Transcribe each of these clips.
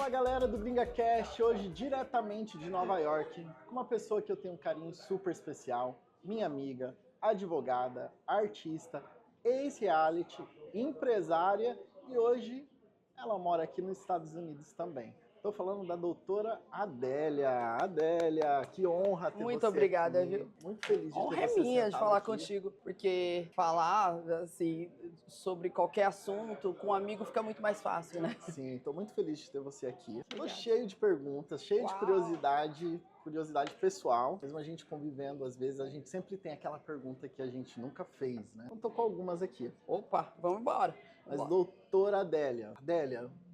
Fala galera do GringaCast, hoje diretamente de Nova York, com uma pessoa que eu tenho um carinho super especial, minha amiga, advogada, artista, ex-reality, empresária e hoje ela mora aqui nos Estados Unidos também. Estou falando da doutora Adélia. Adélia, que honra ter Muito você obrigada, aqui. viu? Muito feliz de Honra ter é você minha de sentado falar aqui. contigo, porque falar assim sobre qualquer assunto com um amigo fica muito mais fácil, né? Sim, estou muito feliz de ter você aqui. Estou Obrigada. cheio de perguntas, cheio de Uau. curiosidade pessoal. Mesmo a gente convivendo, às vezes, a gente sempre tem aquela pergunta que a gente nunca fez, né? Então tô com algumas aqui. Opa, vamos embora. Mas doutora Adélia,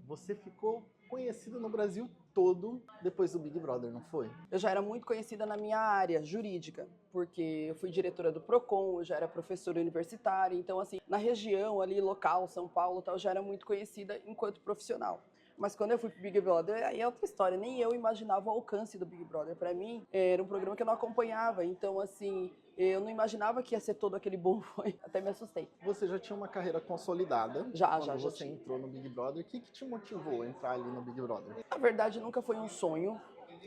você ficou conhecida no Brasil todo depois do Big Brother, não foi? Eu já era muito conhecida na minha área jurídica, porque eu fui diretora do Procon, eu já era professora universitária, então assim, na região ali, local, São Paulo, tal, eu já era muito conhecida enquanto profissional. Mas quando eu fui pro Big Brother, aí é outra história, nem eu imaginava o alcance do Big Brother. Para mim, era um programa que eu não acompanhava, então assim, eu não imaginava que ia ser todo aquele boom, até me assustei. Você já tinha uma carreira consolidada Já quando você tinha. entrou no Big Brother. O que te motivou a entrar ali no Big Brother? Na verdade, nunca foi um sonho.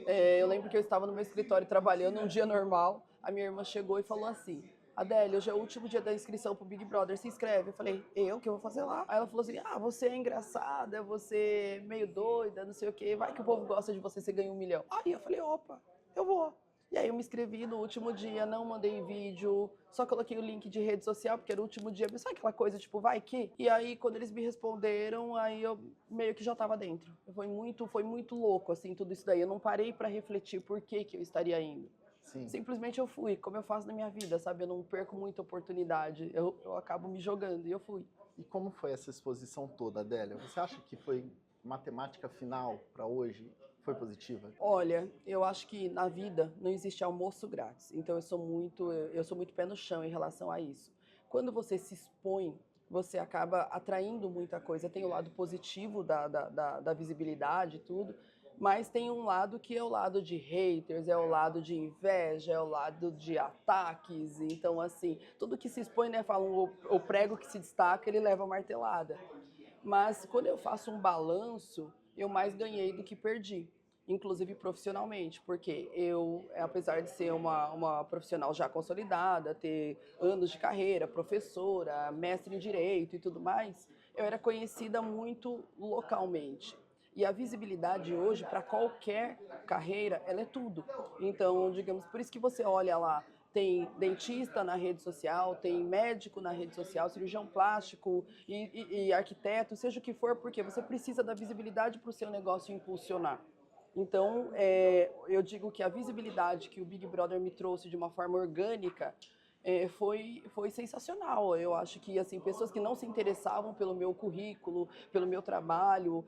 Eu lembro que eu estava no meu escritório trabalhando um dia normal, a minha irmã chegou e falou assim: Adélia, hoje é o último dia da inscrição pro Big Brother, se inscreve. Eu falei, eu? O que eu vou fazer lá? Aí ela falou assim, você é engraçada, você é meio doida, não sei o quê, vai que o povo gosta de você, você ganha 1 milhão. Aí eu falei, opa, eu vou. E aí eu me inscrevi no último dia, não mandei vídeo, só coloquei o link de rede social, porque era o último dia, sabe aquela coisa, tipo, vai que? E aí, quando eles me responderam, aí eu meio que já tava dentro. Foi muito louco, assim, tudo isso daí. Eu não parei pra refletir por que eu estaria indo. Sim. Simplesmente eu fui, como eu faço na minha vida, sabe? Eu não perco muita oportunidade, eu acabo me jogando e eu fui. E como foi essa exposição toda, Adélia? Você acha que foi matemática final para hoje? Foi positiva? Olha, eu acho que na vida não existe almoço grátis, então eu sou muito pé no chão em relação a isso. Quando você se expõe, você acaba atraindo muita coisa. Tem o lado positivo da visibilidade e tudo, mas tem um lado que é o lado de haters, é o lado de inveja, é o lado de ataques. Então, assim, tudo que se expõe, né, falam o prego que se destaca, ele leva a martelada. Mas quando eu faço um balanço, eu mais ganhei do que perdi, inclusive profissionalmente, porque eu, apesar de ser uma profissional já consolidada, ter anos de carreira, professora, mestre em direito e tudo mais, eu era conhecida muito localmente. E a visibilidade hoje, para qualquer carreira, ela é tudo. Então, digamos, por isso que você olha lá, tem dentista na rede social, tem médico na rede social, cirurgião plástico e arquiteto, seja o que for, porque você precisa da visibilidade para o seu negócio impulsionar. Então, eu digo que a visibilidade que o Big Brother me trouxe de uma forma orgânica foi sensacional. Eu acho que assim, pessoas que não se interessavam pelo meu currículo, pelo meu trabalho,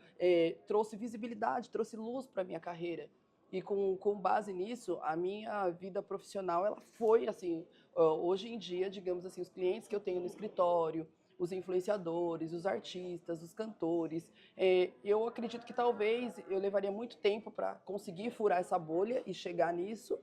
trouxe visibilidade, trouxe luz para a minha carreira. E com base nisso, a minha vida profissional, ela foi assim, hoje em dia, digamos assim, os clientes que eu tenho no escritório, os influenciadores, os artistas, os cantores, eu acredito que talvez eu levaria muito tempo para conseguir furar essa bolha e chegar nisso,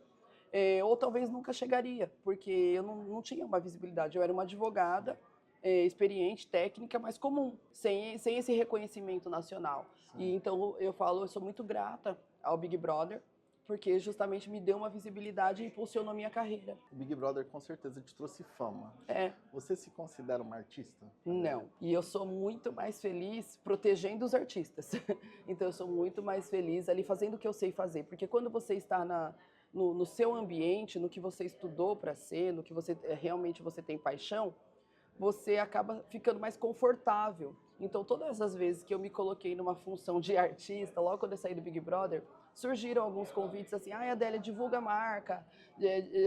ou talvez nunca chegaria, porque eu não tinha uma visibilidade, eu era uma advogada, experiente, técnica, mas comum, sem esse reconhecimento nacional. E então eu sou muito grata ao Big Brother, porque justamente me deu uma visibilidade e impulsionou a minha carreira. O Big Brother com certeza te trouxe fama. É. Você se considera uma artista? Não. E eu sou muito mais feliz protegendo os artistas. Então eu sou muito mais feliz ali fazendo o que eu sei fazer. Porque quando você está no seu ambiente, no que você estudou para ser, no que você realmente você tem paixão, você acaba ficando mais confortável. Então, todas as vezes que eu me coloquei numa função de artista, logo quando eu saí do Big Brother, surgiram alguns convites assim, Adélia, divulga a marca,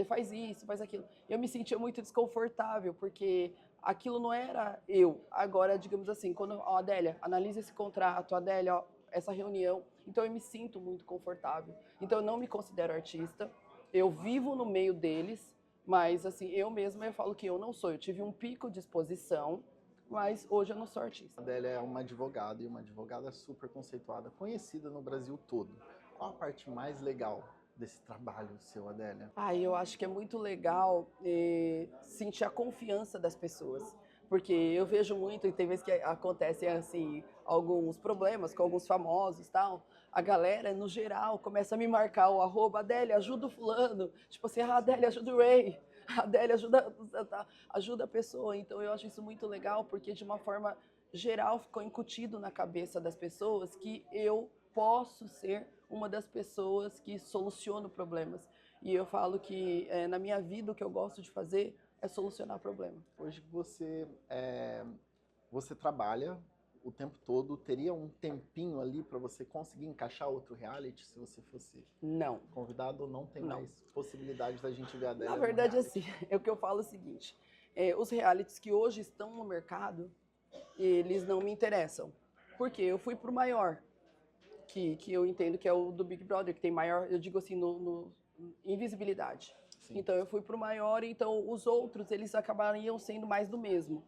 faz isso, faz aquilo. Eu me sentia muito desconfortável, porque aquilo não era eu. Agora, digamos assim, quando, Adélia, analisa esse contrato, Adélia, essa reunião. Então, eu me sinto muito confortável. Então, eu não me considero artista, eu vivo no meio deles, mas, assim, eu mesma eu falo que eu não sou. Eu tive um pico de exposição, mas hoje eu não sou artista. A Adélia é uma advogada e uma advogada super conceituada, conhecida no Brasil todo. Qual a parte mais legal desse trabalho seu, Adélia? Eu acho que é muito legal sentir a confiança das pessoas. Porque eu vejo muito, e tem vezes que acontecem assim, alguns problemas com alguns famosos e tal, a galera, no geral, começa a me marcar o arroba, Adélia, ajuda o fulano. Tipo assim, Adélia, ajuda o Ray. Adélia, ajuda a pessoa. Então, eu acho isso muito legal, porque de uma forma geral ficou incutido na cabeça das pessoas que eu posso ser uma das pessoas que soluciona problemas. E eu falo que na minha vida o que eu gosto de fazer é solucionar problema. Hoje você trabalha o tempo todo, teria um tempinho ali para você conseguir encaixar outro reality se você fosse Não. convidado ou não tem Não. mais possibilidade da gente ver a Adélia Na no verdade, reality? assim, é o que eu falo o seguinte, os realities que hoje estão no mercado, eles não me interessam. Porque eu fui pro maior, que eu entendo que é o do Big Brother, que tem maior, eu digo assim, em visibilidade. Sim. Então eu fui pro maior, então os outros, eles acabariam sendo mais do mesmo.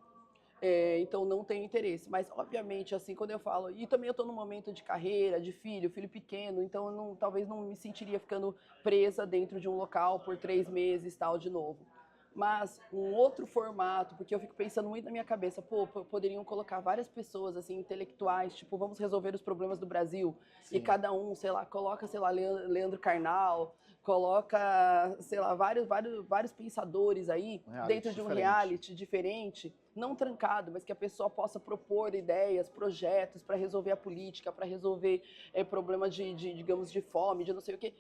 Então não tenho interesse. Mas, obviamente, assim, quando eu falo... E também eu estou num momento de carreira, de filho pequeno, então eu talvez não me sentiria ficando presa dentro de um local por 3 meses, tal, de novo. Mas um outro formato, porque eu fico pensando muito na minha cabeça, poderiam colocar várias pessoas, assim, intelectuais, tipo, vamos resolver os problemas do Brasil. Sim. E cada um, sei lá, coloca, sei lá, Leandro Carnal, coloca, sei lá, vários pensadores aí dentro de um reality diferente, não trancado, mas que a pessoa possa propor ideias, projetos para resolver a política, para resolver problemas digamos, de fome, de não sei o quê.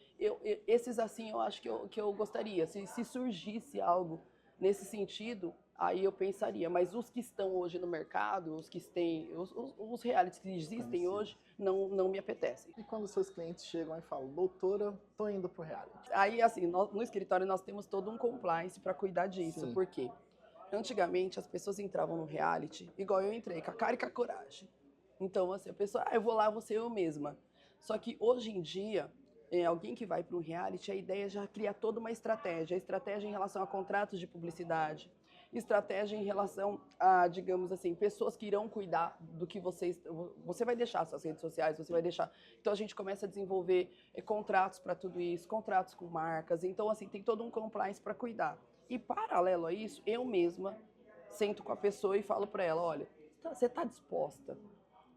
Esses, assim, eu acho que eu gostaria. Se surgisse algo nesse sentido, aí eu pensaria. Mas os que estão hoje no mercado, os realities que existem hoje, não me apetecem. E quando seus clientes chegam e falam, doutora, tô indo pro reality? Aí, assim, no escritório nós temos todo um compliance para cuidar disso. Sim. Por quê? Antigamente as pessoas entravam no reality, igual eu entrei, com a cara e com a coragem. Então, assim, a pessoa, eu vou lá, vou ser eu mesma. Só que hoje em dia, alguém que vai para um reality, a ideia é já criar toda uma estratégia. Estratégia em relação a contratos de publicidade, estratégia em relação a, digamos assim, pessoas que irão cuidar do que você vai deixar suas redes sociais, você vai deixar. Então a gente começa a desenvolver contratos para tudo isso, contratos com marcas. Então, assim, tem todo um compliance para cuidar. E paralelo a isso, eu mesma sento com a pessoa e falo para ela, olha, você está disposta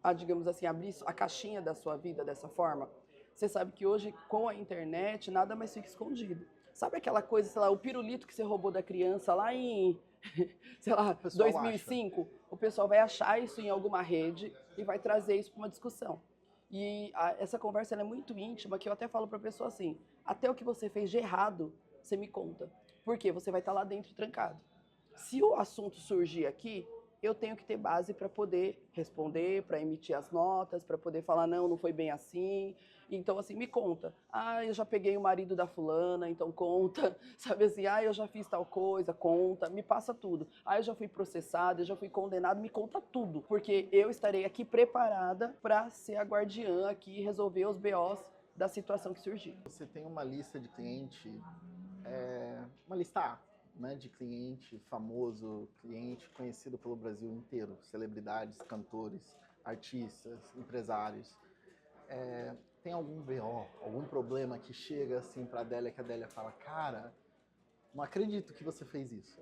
a, digamos assim, abrir a caixinha da sua vida dessa forma? Você sabe que hoje, com a internet, nada mais fica escondido. Sabe aquela coisa, sei lá, o pirulito que você roubou da criança lá em, sei lá, 2005? O pessoal vai achar isso em alguma rede e vai trazer isso para uma discussão. E essa conversa ela é muito íntima, que eu até falo para a pessoa assim, até o que você fez de errado, você me conta. Porque você vai estar lá dentro trancado. Se o assunto surgir aqui, eu tenho que ter base para poder responder, para emitir as notas, para poder falar, não foi bem assim. Então, assim, me conta. Eu já peguei o marido da fulana, então conta. Sabe assim, eu já fiz tal coisa, conta. Me passa tudo. Eu já fui processado, eu já fui condenado, me conta tudo. Porque eu estarei aqui preparada para ser a guardiã aqui e resolver os BOs da situação que surgir. Você tem uma lista de cliente, uma lista A, né, de cliente famoso, cliente conhecido pelo Brasil inteiro, celebridades, cantores, artistas, empresários. Tem algum BO, algum problema que chega assim pra Adélia, que a Adélia fala, cara, não acredito que você fez isso.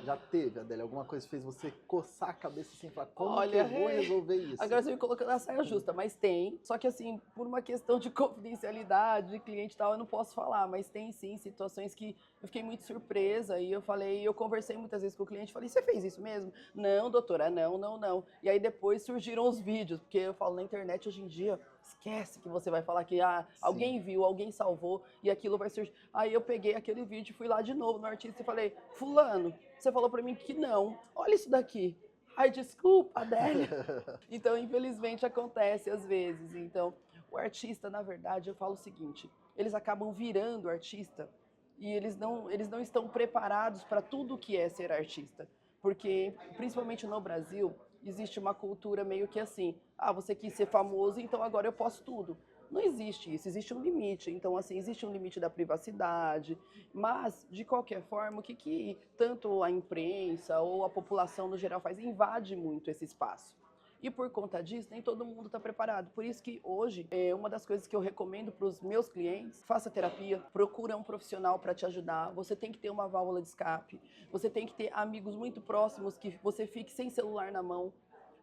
Já teve, Adélia, alguma coisa que fez você coçar a cabeça assim, falar, como que eu vou resolver isso? Agora você me colocando na saia justa, mas tem. Só que assim, por uma questão de confidencialidade, de cliente e tal, eu não posso falar. Mas tem sim situações que eu fiquei muito surpresa e eu conversei muitas vezes com o cliente, falei, você fez isso mesmo? Não, doutora, não. E aí depois surgiram os vídeos, porque eu falo, na internet hoje em dia, esquece que você vai falar que alguém viu, alguém salvou e aquilo vai surgir. Aí eu peguei aquele vídeo, fui lá de novo no artista e falei, fulano, você falou pra mim que não. Olha isso daqui. Ai, desculpa, Adélia. Então, infelizmente, acontece às vezes. Então, o artista, na verdade, eu falo o seguinte, eles acabam virando artista e eles não estão preparados para tudo o que é ser artista. Porque, principalmente no Brasil, existe uma cultura meio que assim, você quis ser famoso, então agora eu posso tudo. Não existe isso, existe um limite. Então, assim, existe um limite da privacidade, mas, de qualquer forma, o que tanto a imprensa ou a população no geral faz? Invade muito esse espaço. E por conta disso, nem todo mundo está preparado. Por isso que hoje, uma das coisas que eu recomendo para os meus clientes, faça terapia, procura um profissional para te ajudar. Você tem que ter uma válvula de escape, você tem que ter amigos muito próximos que você fique sem celular na mão,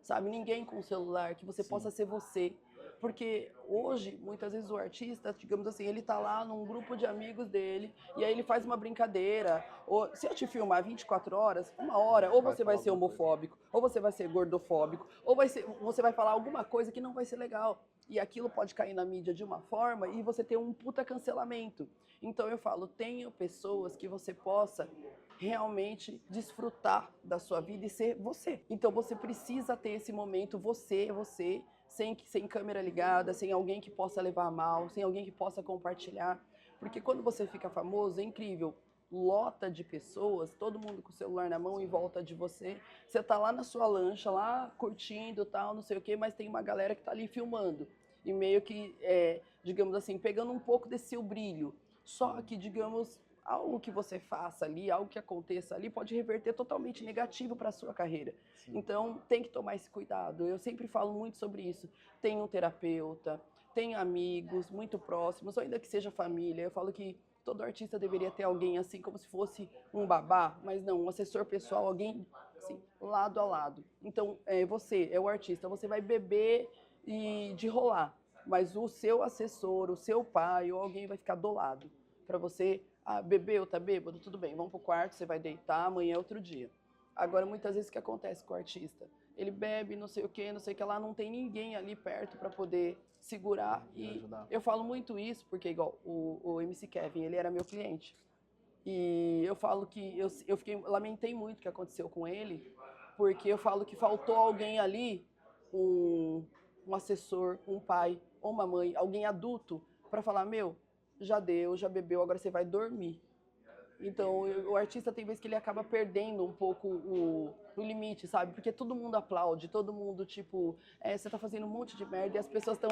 sabe? Ninguém com celular, que você possa ser você. Porque hoje, muitas vezes o artista, digamos assim, ele tá lá num grupo de amigos dele, e aí ele faz uma brincadeira, ou se eu te filmar 24 horas, uma hora, ou Vai você vai falar ser alguma coisa. homofóbico, ou você vai ser gordofóbico, ou você vai falar alguma coisa que não vai ser legal. E aquilo pode cair na mídia de uma forma e você ter um puta cancelamento. Então eu falo, tenha pessoas que você possa realmente desfrutar da sua vida e ser você. Então você precisa ter esse momento, você, sem câmera ligada, sem alguém que possa levar a mal, sem alguém que possa compartilhar. Porque quando você fica famoso, é incrível. Lota de pessoas, todo mundo com o celular na mão em volta de você. Você tá lá na sua lancha, lá curtindo, tal, não sei o quê, mas tem uma galera que tá ali filmando. E meio que, digamos assim, pegando um pouco desse seu brilho. Só que, digamos, algo que você faça ali, algo que aconteça ali, pode reverter totalmente negativo para a sua carreira. Sim. Então, tem que tomar esse cuidado. Eu sempre falo muito sobre isso. Tenha um terapeuta, tenha amigos muito próximos, ou ainda que seja família. Eu falo que todo artista deveria ter alguém assim, como se fosse um babá, mas não, um assessor pessoal, alguém assim, lado a lado. Então, você é o artista, você vai beber e de rolar, mas o seu assessor, o seu pai ou alguém vai ficar do lado para você. Ah, bebeu, tá bêbado? Tudo bem, vamos pro quarto, você vai deitar, amanhã é outro dia. Agora, muitas vezes o que acontece com o artista? Ele bebe, não sei o que lá, não tem ninguém ali perto para poder segurar. E Ajudar. eu falo muito isso porque, igual, o MC Kevin, ele era meu cliente. E eu falo que lamentei muito o que aconteceu com ele, porque eu falo que faltou alguém ali, um, um assessor, um pai ou uma mãe, alguém adulto, para falar, meu, já deu, já bebeu, agora você vai dormir. Então, o artista tem vezes que ele acaba perdendo um pouco o limite, sabe? Porque todo mundo aplaude, todo mundo, tipo, você tá fazendo um monte de merda e as pessoas estão,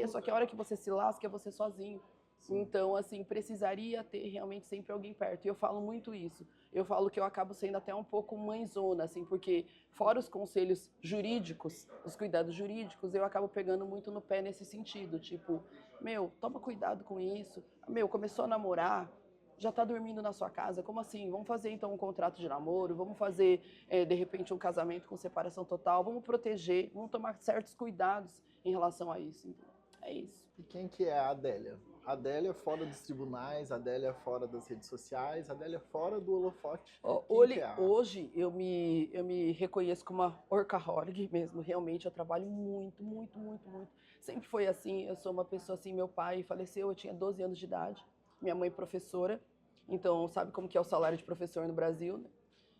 só que a hora que você se lasca é você sozinho. Sim. Então, assim, precisaria ter realmente sempre alguém perto. E eu falo muito isso. Eu falo que eu acabo sendo até um pouco mãezona, assim, porque fora os conselhos jurídicos, os cuidados jurídicos, eu acabo pegando muito no pé nesse sentido. Tipo, meu, toma cuidado com isso. Meu, começou a namorar, já tá dormindo na sua casa, como assim? Vamos fazer então um contrato de namoro, vamos fazer, de repente, um casamento com separação total, vamos proteger, vamos tomar certos cuidados em relação a isso. Então, é isso. E quem que é a Adélia? A Adélia fora dos tribunais, a Adélia fora das redes sociais, a Adélia fora do holofote. Quem que é a... Hoje eu me reconheço como uma workaholic mesmo, realmente eu trabalho muito, muito, muito, muito. Sempre foi assim, eu sou uma pessoa assim, meu pai faleceu, eu tinha 12 anos de idade, minha mãe professora, então sabe como que é o salário de professor no Brasil, né?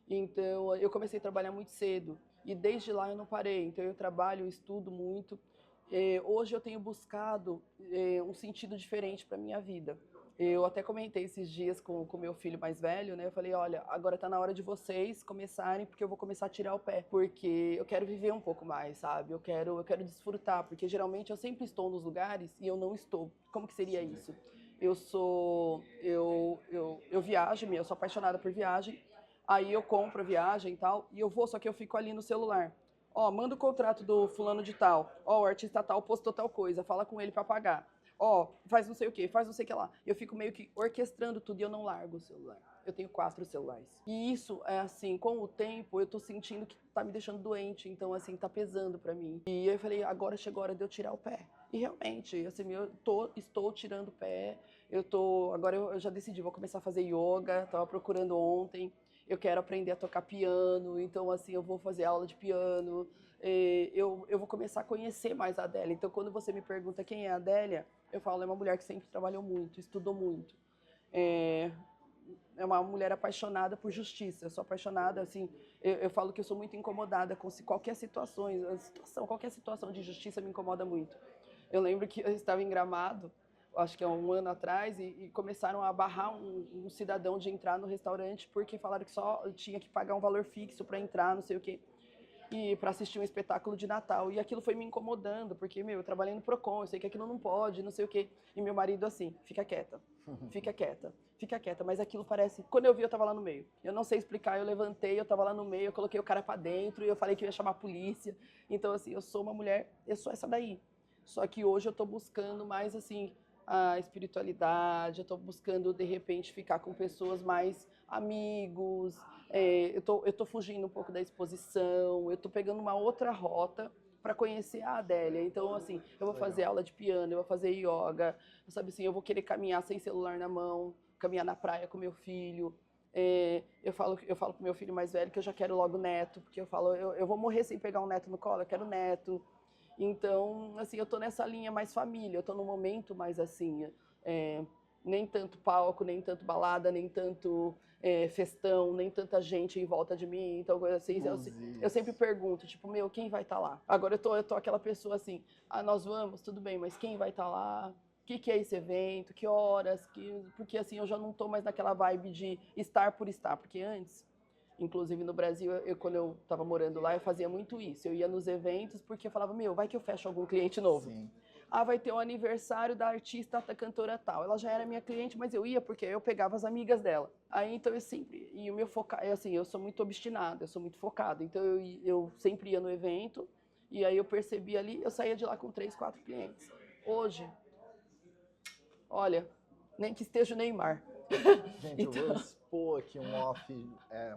Então eu comecei a trabalhar muito cedo e desde lá eu não parei, então eu trabalho, eu estudo muito. Hoje eu tenho buscado um sentido diferente para minha vida. Eu até comentei esses dias com o meu filho mais velho, né? Eu falei, olha, agora tá na hora de vocês começarem, porque eu vou começar a tirar o pé. Porque eu quero viver um pouco mais, sabe? Eu quero desfrutar, porque geralmente eu sempre estou nos lugares e eu não estou. Como que seria isso? Eu viajo, eu sou apaixonada por viagem, aí eu compro a viagem e tal, e eu vou, só que eu fico ali no celular. Ó, manda o contrato do fulano de tal. Ó, o artista tal postou tal coisa, fala com ele para pagar. Ó, faz não sei o que, faz não sei o que lá. Eu fico meio que orquestrando tudo e eu não largo o celular. Eu tenho 4 celulares. E isso é assim, com o tempo eu tô sentindo que tá me deixando doente, então assim, tá pesando pra mim. E eu falei, agora chegou a hora de eu tirar o pé. E realmente, assim, estou tirando o pé. Agora eu já decidi, vou começar a fazer yoga, tava procurando ontem. Eu quero aprender a tocar piano, então assim, eu vou fazer aula de piano. Eu vou começar a conhecer mais a Adélia. Então, quando você me pergunta quem é a Adélia, eu falo, é uma mulher que sempre trabalhou muito, estudou muito. É uma mulher apaixonada por justiça. Eu sou apaixonada, assim, eu falo que eu sou muito incomodada com qualquer situação de justiça me incomoda muito. Eu lembro que eu estava em Gramado, acho que há um ano atrás, e começaram a barrar um cidadão de entrar no restaurante porque falaram que só tinha que pagar um valor fixo para entrar, não sei o quê, e para assistir um espetáculo de Natal. E aquilo foi me incomodando, porque, meu, eu trabalhei no Procon, eu sei que aquilo não pode, não sei o quê. E meu marido assim, fica quieta, fica quieta, fica quieta. Mas aquilo parece... Quando eu vi, eu tava lá no meio. Eu não sei explicar, eu levantei, eu tava lá no meio, eu coloquei o cara para dentro, e eu falei que eu ia chamar a polícia. Então, assim, eu sou uma mulher, eu sou essa daí. Só que hoje eu tô buscando mais, assim, a espiritualidade, eu tô buscando, de repente, ficar com pessoas mais amigos, eu tô fugindo um pouco da exposição, eu tô pegando uma outra rota, para conhecer a Adélia. Então, assim, eu vou fazer aula de piano, eu vou fazer yoga, sabe assim, eu vou querer caminhar sem celular na mão, caminhar na praia com meu filho. Eu falo pro meu filho mais velho que eu já quero logo neto, porque eu falo, eu vou morrer sem pegar um neto no colo, eu quero neto. Então, assim, eu tô nessa linha mais família, eu tô num momento mais assim, nem tanto palco, nem tanto balada, nem tanto festão, nem tanta gente em volta de mim, então assim, eu sempre pergunto, tipo, meu, quem vai estar lá? Agora eu tô aquela pessoa assim, nós vamos, tudo bem, mas quem vai estar lá? O que é esse evento? Que horas? Porque assim, eu já não tô mais naquela vibe de estar por estar, porque antes, inclusive no Brasil, quando eu estava morando lá, eu fazia muito isso. Eu ia nos eventos porque eu falava, meu, vai que eu fecho algum cliente novo. Sim. Vai ter o aniversário da artista, da cantora tal. Ela já era minha cliente, mas eu ia porque eu pegava as amigas dela. Aí, então, eu sempre... E o meu foco... assim, eu sou muito obstinada, eu sou muito focada. Então, eu sempre ia no evento e aí eu percebi ali, eu saía de lá com 3, 4 clientes. Hoje, olha, nem que esteja o Neymar. Gente, eu vou expor aqui um off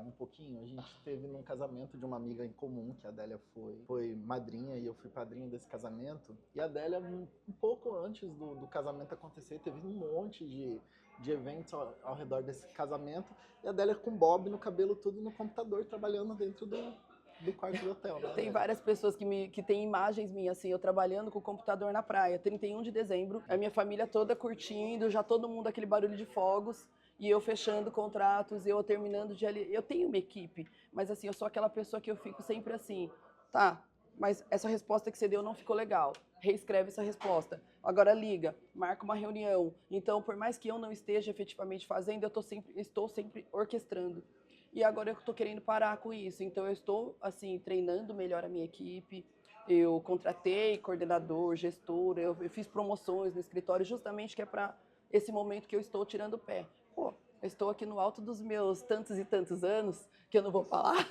um pouquinho. A gente teve num casamento de uma amiga em comum, que a Adélia foi madrinha e eu fui padrinho desse casamento. E a Adélia, um pouco antes do casamento acontecer, teve um monte de eventos ao redor desse casamento. E a Adélia com bob no cabelo, tudo no computador, trabalhando dentro do quarto do hotel, né? Tem várias pessoas que têm imagens minhas, assim, eu trabalhando com o computador na praia. 31 de dezembro, a minha família toda curtindo, já todo mundo aquele barulho de fogos, e eu fechando contratos, eu terminando de ali. Eu tenho uma equipe, mas assim, eu sou aquela pessoa que eu fico sempre assim, tá, mas essa resposta que você deu não ficou legal. Reescreve essa resposta. Agora liga, marca uma reunião. Então, por mais que eu não esteja efetivamente fazendo, estou sempre orquestrando. E agora eu estou querendo parar com isso. Então eu estou assim treinando melhor a minha equipe. Eu contratei coordenador, gestor, eu fiz promoções no escritório justamente que é para esse momento que eu estou tirando o pé. Pô, eu estou aqui no alto dos meus tantos e tantos anos, que eu não vou falar,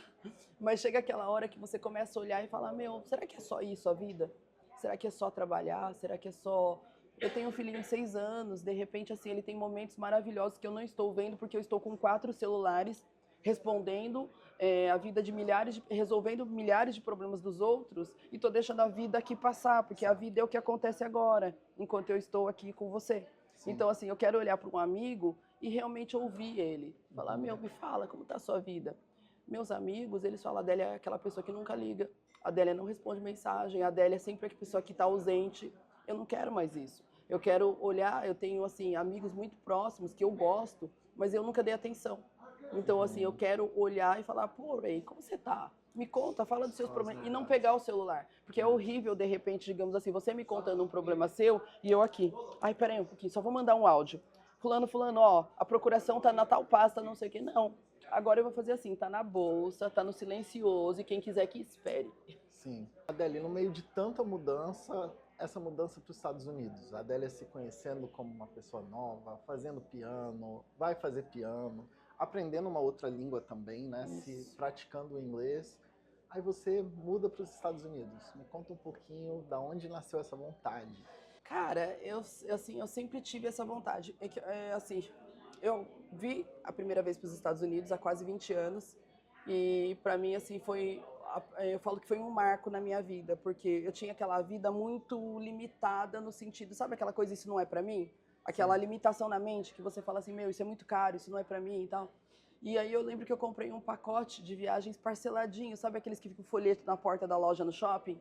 mas chega aquela hora que você começa a olhar e falar, meu, será que é só isso a vida? Será que é só trabalhar? Será que é só... Eu tenho um filhinho de 6 anos, de repente assim, ele tem momentos maravilhosos que eu não estou vendo porque eu estou com 4 celulares respondendo a vida de resolvendo milhares de problemas dos outros e tô deixando a vida aqui passar, porque a vida é o que acontece agora, enquanto eu estou aqui com você. Sim. Então, assim, eu quero olhar para um amigo e realmente ouvir ele. Falar, meu, me fala, como tá a sua vida? Meus amigos, eles falam, a Adélia é aquela pessoa que nunca liga, a Adélia não responde mensagem, a Adélia é sempre a pessoa que está ausente. Eu não quero mais isso. Eu quero olhar, eu tenho, assim, amigos muito próximos que eu gosto, mas eu nunca dei atenção. Então, assim, eu quero olhar e falar, pô, Ray, como você tá? Me conta, fala dos seus problemas. E não pegar o celular. Porque é horrível, de repente, digamos assim, você me contando um problema seu e eu aqui. Ai, peraí um pouquinho, só vou mandar um áudio. Fulano, ó, a procuração tá na tal pasta, não sei o quê. Não. Agora eu vou fazer assim, tá na bolsa, tá no silencioso e quem quiser que espere. Sim. Adélia, no meio de tanta mudança, essa mudança para os Estados Unidos, a Adélia se conhecendo como uma pessoa nova, fazendo piano, vai fazer piano, aprendendo uma outra língua também, né? Isso. Se praticando o inglês. Aí você muda para os Estados Unidos. Me conta um pouquinho da onde nasceu essa vontade. Cara, eu sempre tive essa vontade. Assim, eu vi a primeira vez para os Estados Unidos há quase 20 anos e para mim assim eu falo que foi um marco na minha vida, porque eu tinha aquela vida muito limitada no sentido, sabe aquela coisa, isso não é para mim? Aquela limitação na mente que você fala assim, meu, isso é muito caro, isso não é para mim e tal. E aí eu lembro que eu comprei um pacote de viagens parceladinho, sabe aqueles que ficam folheto na porta da loja no shopping?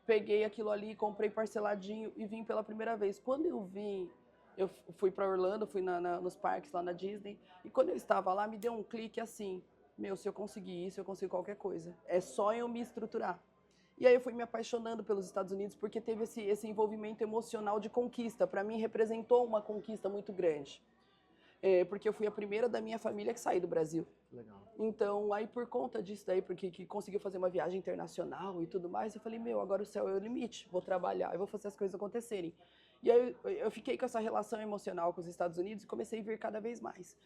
Peguei aquilo ali, comprei parceladinho e vim pela primeira vez. Quando eu vim, eu fui para Orlando, fui nos parques lá na Disney, e quando eu estava lá, me deu um clique assim, meu, se eu conseguir isso, eu consigo qualquer coisa. É só eu me estruturar. E aí eu fui me apaixonando pelos Estados Unidos porque teve esse envolvimento emocional de conquista. Para mim, representou uma conquista muito grande. Porque eu fui a primeira da minha família que saí do Brasil. Legal. Então, aí por conta disso daí, porque que conseguiu fazer uma viagem internacional e tudo mais, eu falei, meu, agora o céu é o limite, vou trabalhar, eu vou fazer as coisas acontecerem. E aí eu fiquei com essa relação emocional com os Estados Unidos e comecei a vir cada vez mais.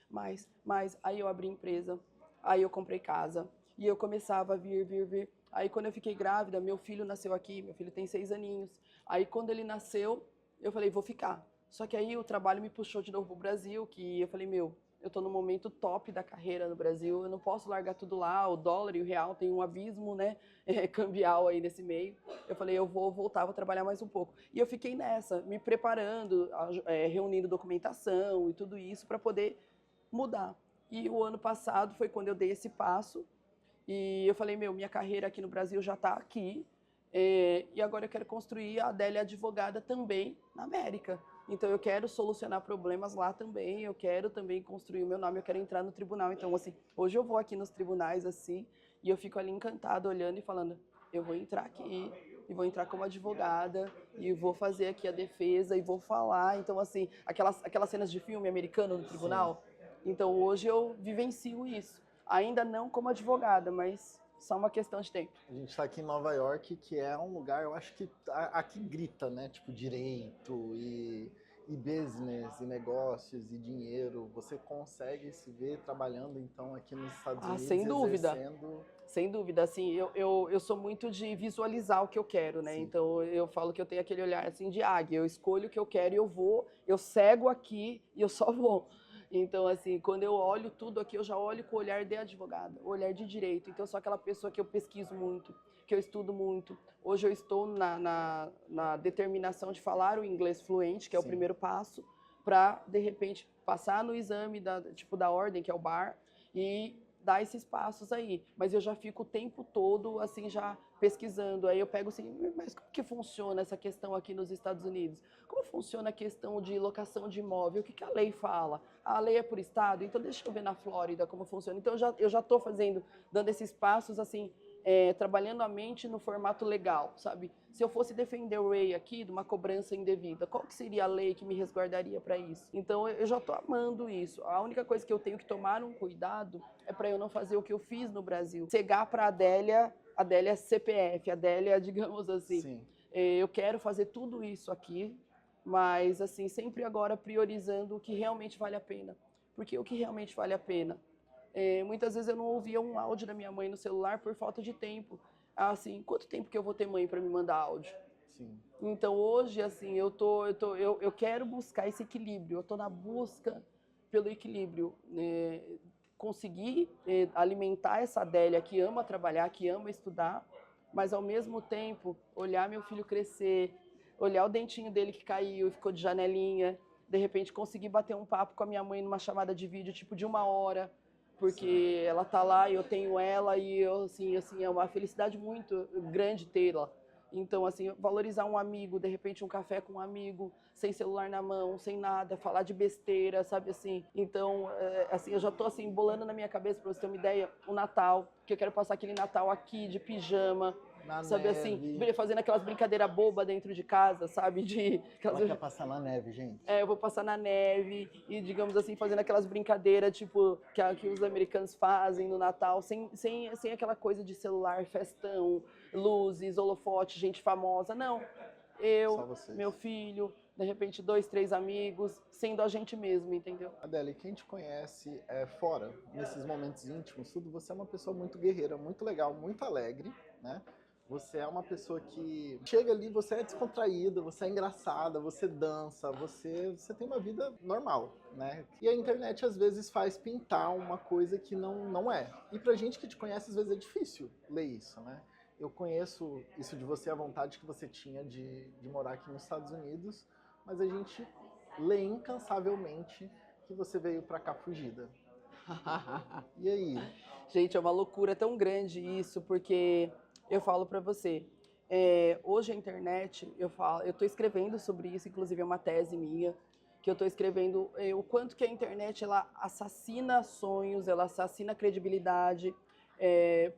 Aí eu abri empresa, aí eu comprei casa, e eu começava a vir. Aí quando eu fiquei grávida, meu filho nasceu aqui, meu filho tem 6 aninhos. Aí quando ele nasceu, eu falei, vou ficar. Só que aí o trabalho me puxou de novo pro Brasil, que eu falei, meu, eu tô no momento top da carreira no Brasil, eu não posso largar tudo lá, o dólar e o real tem um abismo, né, cambial aí nesse meio. Eu falei, eu vou voltar, vou trabalhar mais um pouco. E eu fiquei nessa, me preparando, reunindo documentação e tudo isso para poder mudar. E o ano passado foi quando eu dei esse passo, e eu falei, minha carreira aqui no Brasil já está aqui, e agora eu quero construir a Adélia advogada também na América. Então eu quero solucionar problemas lá também, eu quero também construir o meu nome, eu quero entrar no tribunal. Então, assim, hoje eu vou aqui nos tribunais, assim, e eu fico ali encantada, olhando e falando, eu vou entrar aqui, e vou entrar como advogada, e vou fazer aqui a defesa, e vou falar. Então, assim, aquelas cenas de filme americano no tribunal. Sim. Então, hoje eu vivencio isso. Ainda não como advogada, mas só uma questão de tempo. A gente está aqui em Nova York, que é um lugar, eu acho que aqui grita, né? Tipo, direito e business, e negócios, e dinheiro. Você consegue se ver trabalhando, então, aqui nos Estados Unidos, sem dúvida. Exercendo... Sem dúvida, assim, eu sou muito de visualizar o que eu quero, né? Sim. Então, eu falo que eu tenho aquele olhar, assim, de águia. Eu escolho o que eu quero e eu vou, eu cego aqui e eu só vou. Então, assim, quando eu olho tudo aqui, eu já olho com o olhar de advogada, o olhar de direito. Então, eu sou aquela pessoa que eu pesquiso muito, que eu estudo muito. Hoje eu estou na determinação de falar o inglês fluente, que é Sim. o primeiro passo, para, de repente, passar no exame da ordem, que é o bar, e dar esses passos aí. Mas eu já fico o tempo todo, assim, já pesquisando. Aí eu pego assim, mas como que funciona essa questão aqui nos Estados Unidos? Como funciona a questão de locação de imóvel? O que a lei fala? A lei é por estado? Então deixa eu ver na Flórida como funciona. Então eu já estou dando esses passos, assim, trabalhando a mente no formato legal, sabe? Se eu fosse defender o Ray aqui de uma cobrança indevida, qual que seria a lei que me resguardaria para isso? Então eu já estou amando isso. A única coisa que eu tenho que tomar um cuidado é para eu não fazer o que eu fiz no Brasil. Chegar para a Adélia CPF, Adélia, digamos assim. Sim. Eu quero fazer tudo isso aqui, mas assim, sempre agora priorizando o que realmente vale a pena. Porque o que realmente vale a pena? Muitas vezes eu não ouvia um áudio da minha mãe no celular por falta de tempo. Assim, quanto tempo que eu vou ter mãe para me mandar áudio? Sim. Então hoje, assim, eu quero buscar esse equilíbrio. Eu estou na busca pelo equilíbrio. Conseguir alimentar essa Adélia que ama trabalhar, que ama estudar, mas ao mesmo tempo olhar meu filho crescer, olhar o dentinho dele que caiu e ficou de janelinha, de repente conseguir bater um papo com a minha mãe numa chamada de vídeo tipo de 1 hora, porque Sim. ela tá lá e eu tenho ela e eu assim é uma felicidade muito grande tê-la. Então, assim, valorizar um amigo, de repente um café com um amigo, sem celular na mão, sem nada, falar de besteira, sabe assim? Então, assim, eu já tô assim, bolando na minha cabeça, pra você ter uma ideia, o Natal, que eu quero passar aquele Natal aqui, de pijama, na sabe neve. Assim, fazendo aquelas brincadeiras bobas dentro de casa, sabe? Ela quer passar na neve, gente. Eu vou passar na neve e, digamos assim, fazendo aquelas brincadeiras, tipo, que os americanos fazem no Natal, sem aquela coisa de celular, festão, luzes, holofote, gente famosa. Não, eu, meu filho, de repente 2, 3 amigos, sendo a gente mesmo, entendeu? Adélia, quem te conhece fora, nesses momentos íntimos, tudo, você é uma pessoa muito guerreira, muito legal, muito alegre, né? Você é uma pessoa que chega ali, você é descontraída, você é engraçada, você dança, você tem uma vida normal, né? E a internet às vezes faz pintar uma coisa que não é. E pra gente que te conhece, às vezes é difícil ler isso, né? Eu conheço isso de você, a vontade que você tinha de morar aqui nos Estados Unidos, mas a gente lê incansavelmente que você veio pra cá fugida. E aí? Gente, é uma loucura tão grande isso, porque eu falo pra você, hoje a internet, eu tô escrevendo sobre isso, inclusive é uma tese minha, que eu tô escrevendo o quanto que a internet, ela assassina sonhos, ela assassina credibilidade,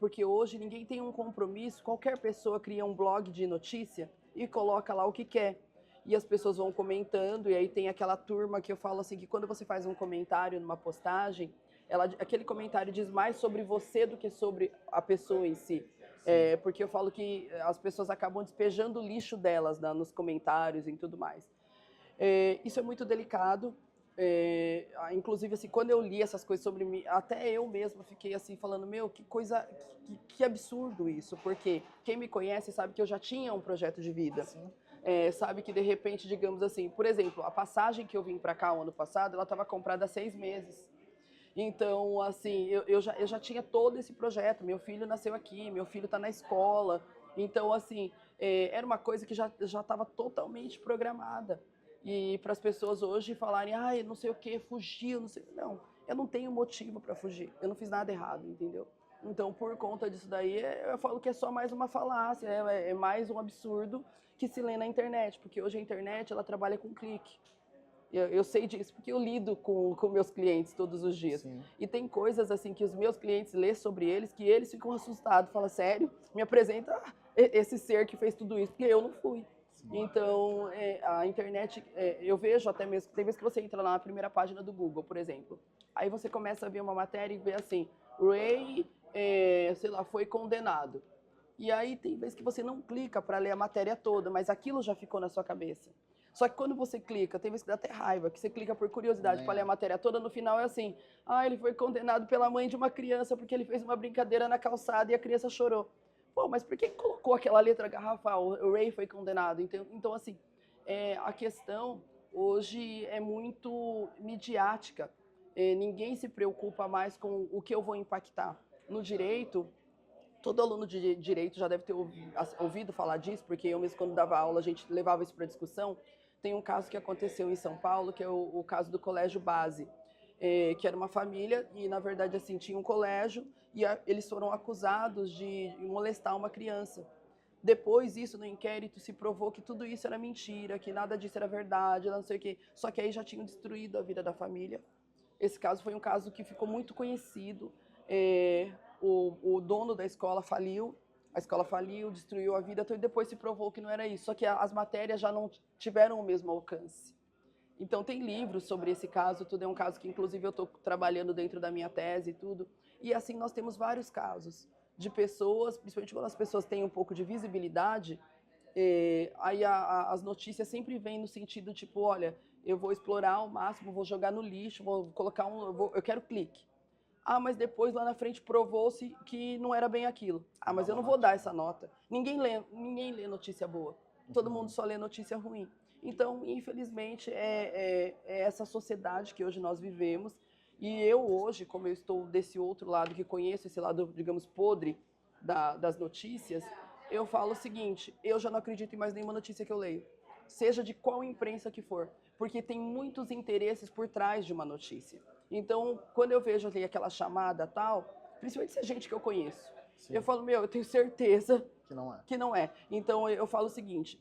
porque hoje ninguém tem um compromisso, qualquer pessoa cria um blog de notícia e coloca lá o que quer. E as pessoas vão comentando, e aí tem aquela turma que eu falo assim, que quando você faz um comentário numa postagem, aquele comentário diz mais sobre você do que sobre a pessoa em si. Porque eu falo que as pessoas acabam despejando o lixo delas nos comentários e tudo mais. Isso é muito delicado. Inclusive, assim, quando eu li essas coisas sobre mim, até eu mesma fiquei assim, falando, que coisa, que absurdo isso. Porque quem me conhece sabe que eu já tinha um projeto de vida. Sim. Sabe que de repente, digamos assim, por exemplo, a passagem que eu vim para cá o ano passado, ela estava comprada há 6 meses. Então, assim, eu já tinha todo esse projeto. Meu filho nasceu aqui, meu filho está na escola. Então, assim, era uma coisa que já estava totalmente programada. E para as pessoas hoje falarem, ai, não sei o que, fugiu, não sei. Não, eu não tenho motivo para fugir. Eu não fiz nada errado, entendeu? Então, por conta disso daí, eu falo que é só mais uma falácia, é mais um absurdo que se lê na internet, porque hoje a internet ela trabalha com clique. Eu sei disso porque eu lido com meus clientes todos os dias. Sim. E tem coisas assim que os meus clientes lêem sobre eles que eles ficam assustados. Fala, sério? Me apresenta esse ser que fez tudo isso, porque eu não fui. Sim. Então, a internet, eu vejo até mesmo, tem vezes que você entra lá na primeira página do Google, por exemplo. Aí você começa a ver uma matéria e vê assim, Ray, sei lá, foi condenado. E aí tem vezes que você não clica para ler a matéria toda, mas aquilo já ficou na sua cabeça. Só que quando você clica, tem vezes que dá até raiva, que você clica por curiosidade para ler a matéria toda, no final é assim, ele foi condenado pela mãe de uma criança porque ele fez uma brincadeira na calçada e a criança chorou. Pô, mas por que colocou aquela letra garrafal? O Ray foi condenado. Então assim, a questão hoje é muito midiática. Ninguém se preocupa mais com o que eu vou impactar. No direito, todo aluno de direito já deve ter ouvido falar disso, porque eu mesmo quando dava aula a gente levava isso para discussão. Tem um caso que aconteceu em São Paulo, que é o caso do Colégio Base, que era uma família e, na verdade, assim, tinha um colégio e eles foram acusados de molestar uma criança. Depois, isso no inquérito se provou que tudo isso era mentira, que nada disso era verdade, não sei o quê. Só que aí já tinham destruído a vida da família. Esse caso foi um caso que ficou muito conhecido. O dono da escola faliu, a escola faliu, destruiu a vida, e depois se provou que não era isso. Só que as matérias já não tiveram o mesmo alcance. Então tem livros sobre esse caso, tudo é um caso que inclusive eu estou trabalhando dentro da minha tese e tudo. E assim nós temos vários casos de pessoas, principalmente quando as pessoas têm um pouco de visibilidade, aí as notícias sempre vêm no sentido tipo, olha, eu vou explorar ao máximo, vou jogar no lixo, vou colocar eu quero clique. Mas depois lá na frente provou-se que não era bem aquilo. Mas eu não vou dar essa nota. Ninguém lê notícia boa. Todo mundo só lê notícia ruim. Então, infelizmente, é essa sociedade que hoje nós vivemos. E eu hoje, como eu estou desse outro lado, que conheço esse lado, digamos, podre das notícias, eu falo o seguinte, eu já não acredito em mais nenhuma notícia que eu leio. Seja de qual imprensa que for. Porque tem muitos interesses por trás de uma notícia. Então, quando eu vejo ali aquela chamada tal, principalmente se é gente que eu conheço, Sim. eu falo, eu tenho certeza que não é. Então, eu falo o seguinte,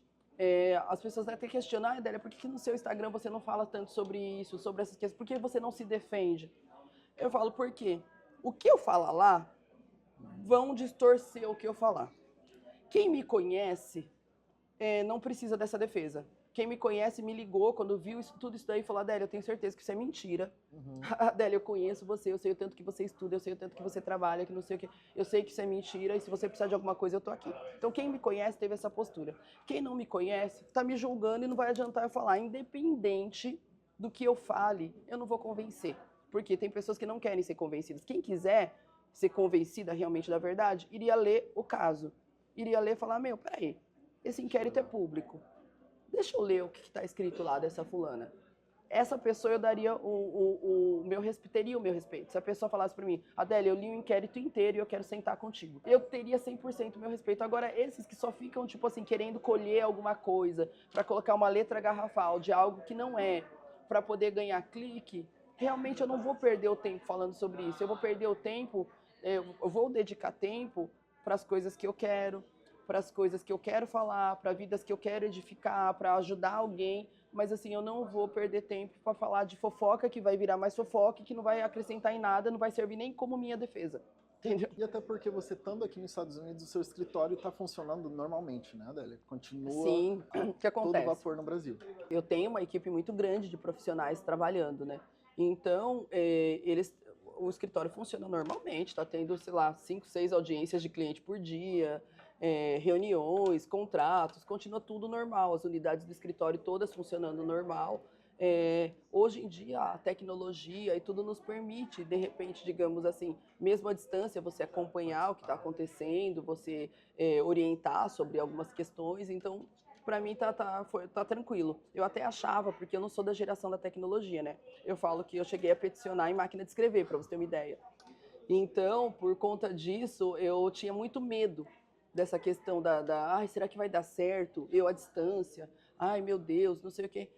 as pessoas até questionam, Adélia, por que no seu Instagram você não fala tanto sobre isso, sobre essas questões? Por que você não se defende? Eu falo, por quê? O que eu falar lá, vão distorcer o que eu falar. Quem me conhece não precisa dessa defesa. Quem me conhece me ligou quando viu tudo isso daí e falou, Adélia, eu tenho certeza que isso é mentira. Adélia, eu conheço você, eu sei o tanto que você estuda, eu sei o tanto que você trabalha, que não sei o que. Eu sei que isso é mentira e se você precisar de alguma coisa, eu tô aqui. Então, quem me conhece teve essa postura. Quem não me conhece tá me julgando e não vai adiantar eu falar. Independente do que eu fale, eu não vou convencer. Porque tem pessoas que não querem ser convencidas. Quem quiser ser convencida realmente da verdade, iria ler o caso. Iria ler e falar, peraí, esse inquérito é público. Deixa eu ler o que está escrito lá dessa fulana. Essa pessoa eu daria teria o meu respeito. Se a pessoa falasse para mim, Adélia, eu li o inquérito inteiro e eu quero sentar contigo. Eu teria 100% o meu respeito. Agora, esses que só ficam, tipo assim, querendo colher alguma coisa, para colocar uma letra garrafal de algo que não é, para poder ganhar clique, realmente eu não vou perder o tempo falando sobre isso. Eu vou perder o tempo, eu vou dedicar tempo para as coisas que eu quero, para as coisas que eu quero falar, para vidas que eu quero edificar, para ajudar alguém, mas assim, eu não vou perder tempo para falar de fofoca que vai virar mais fofoca e que não vai acrescentar em nada, não vai servir nem como minha defesa. Entendeu? E até porque você estando aqui nos Estados Unidos, o seu escritório está funcionando normalmente, né, Adélia? Continua Sim, o que acontece? todo vapor no Brasil. Eu tenho uma equipe muito grande de profissionais trabalhando, né? Então, o escritório funciona normalmente, está tendo, sei lá, 5, 6 audiências de cliente por dia, reuniões, contratos, continua tudo normal, as unidades do escritório todas funcionando normal. Hoje em dia, a tecnologia e tudo nos permite, de repente, digamos assim, mesmo à distância, você acompanhar o que está acontecendo, você orientar sobre algumas questões. Então, pra mim tá tranquilo. Eu até achava, porque eu não sou da geração da tecnologia, né? Eu falo que eu cheguei a peticionar em máquina de escrever, pra você ter uma ideia. Então, por conta disso, eu tinha muito medo dessa questão ai, será que vai dar certo? Eu à distância, ai meu Deus, não sei o quê.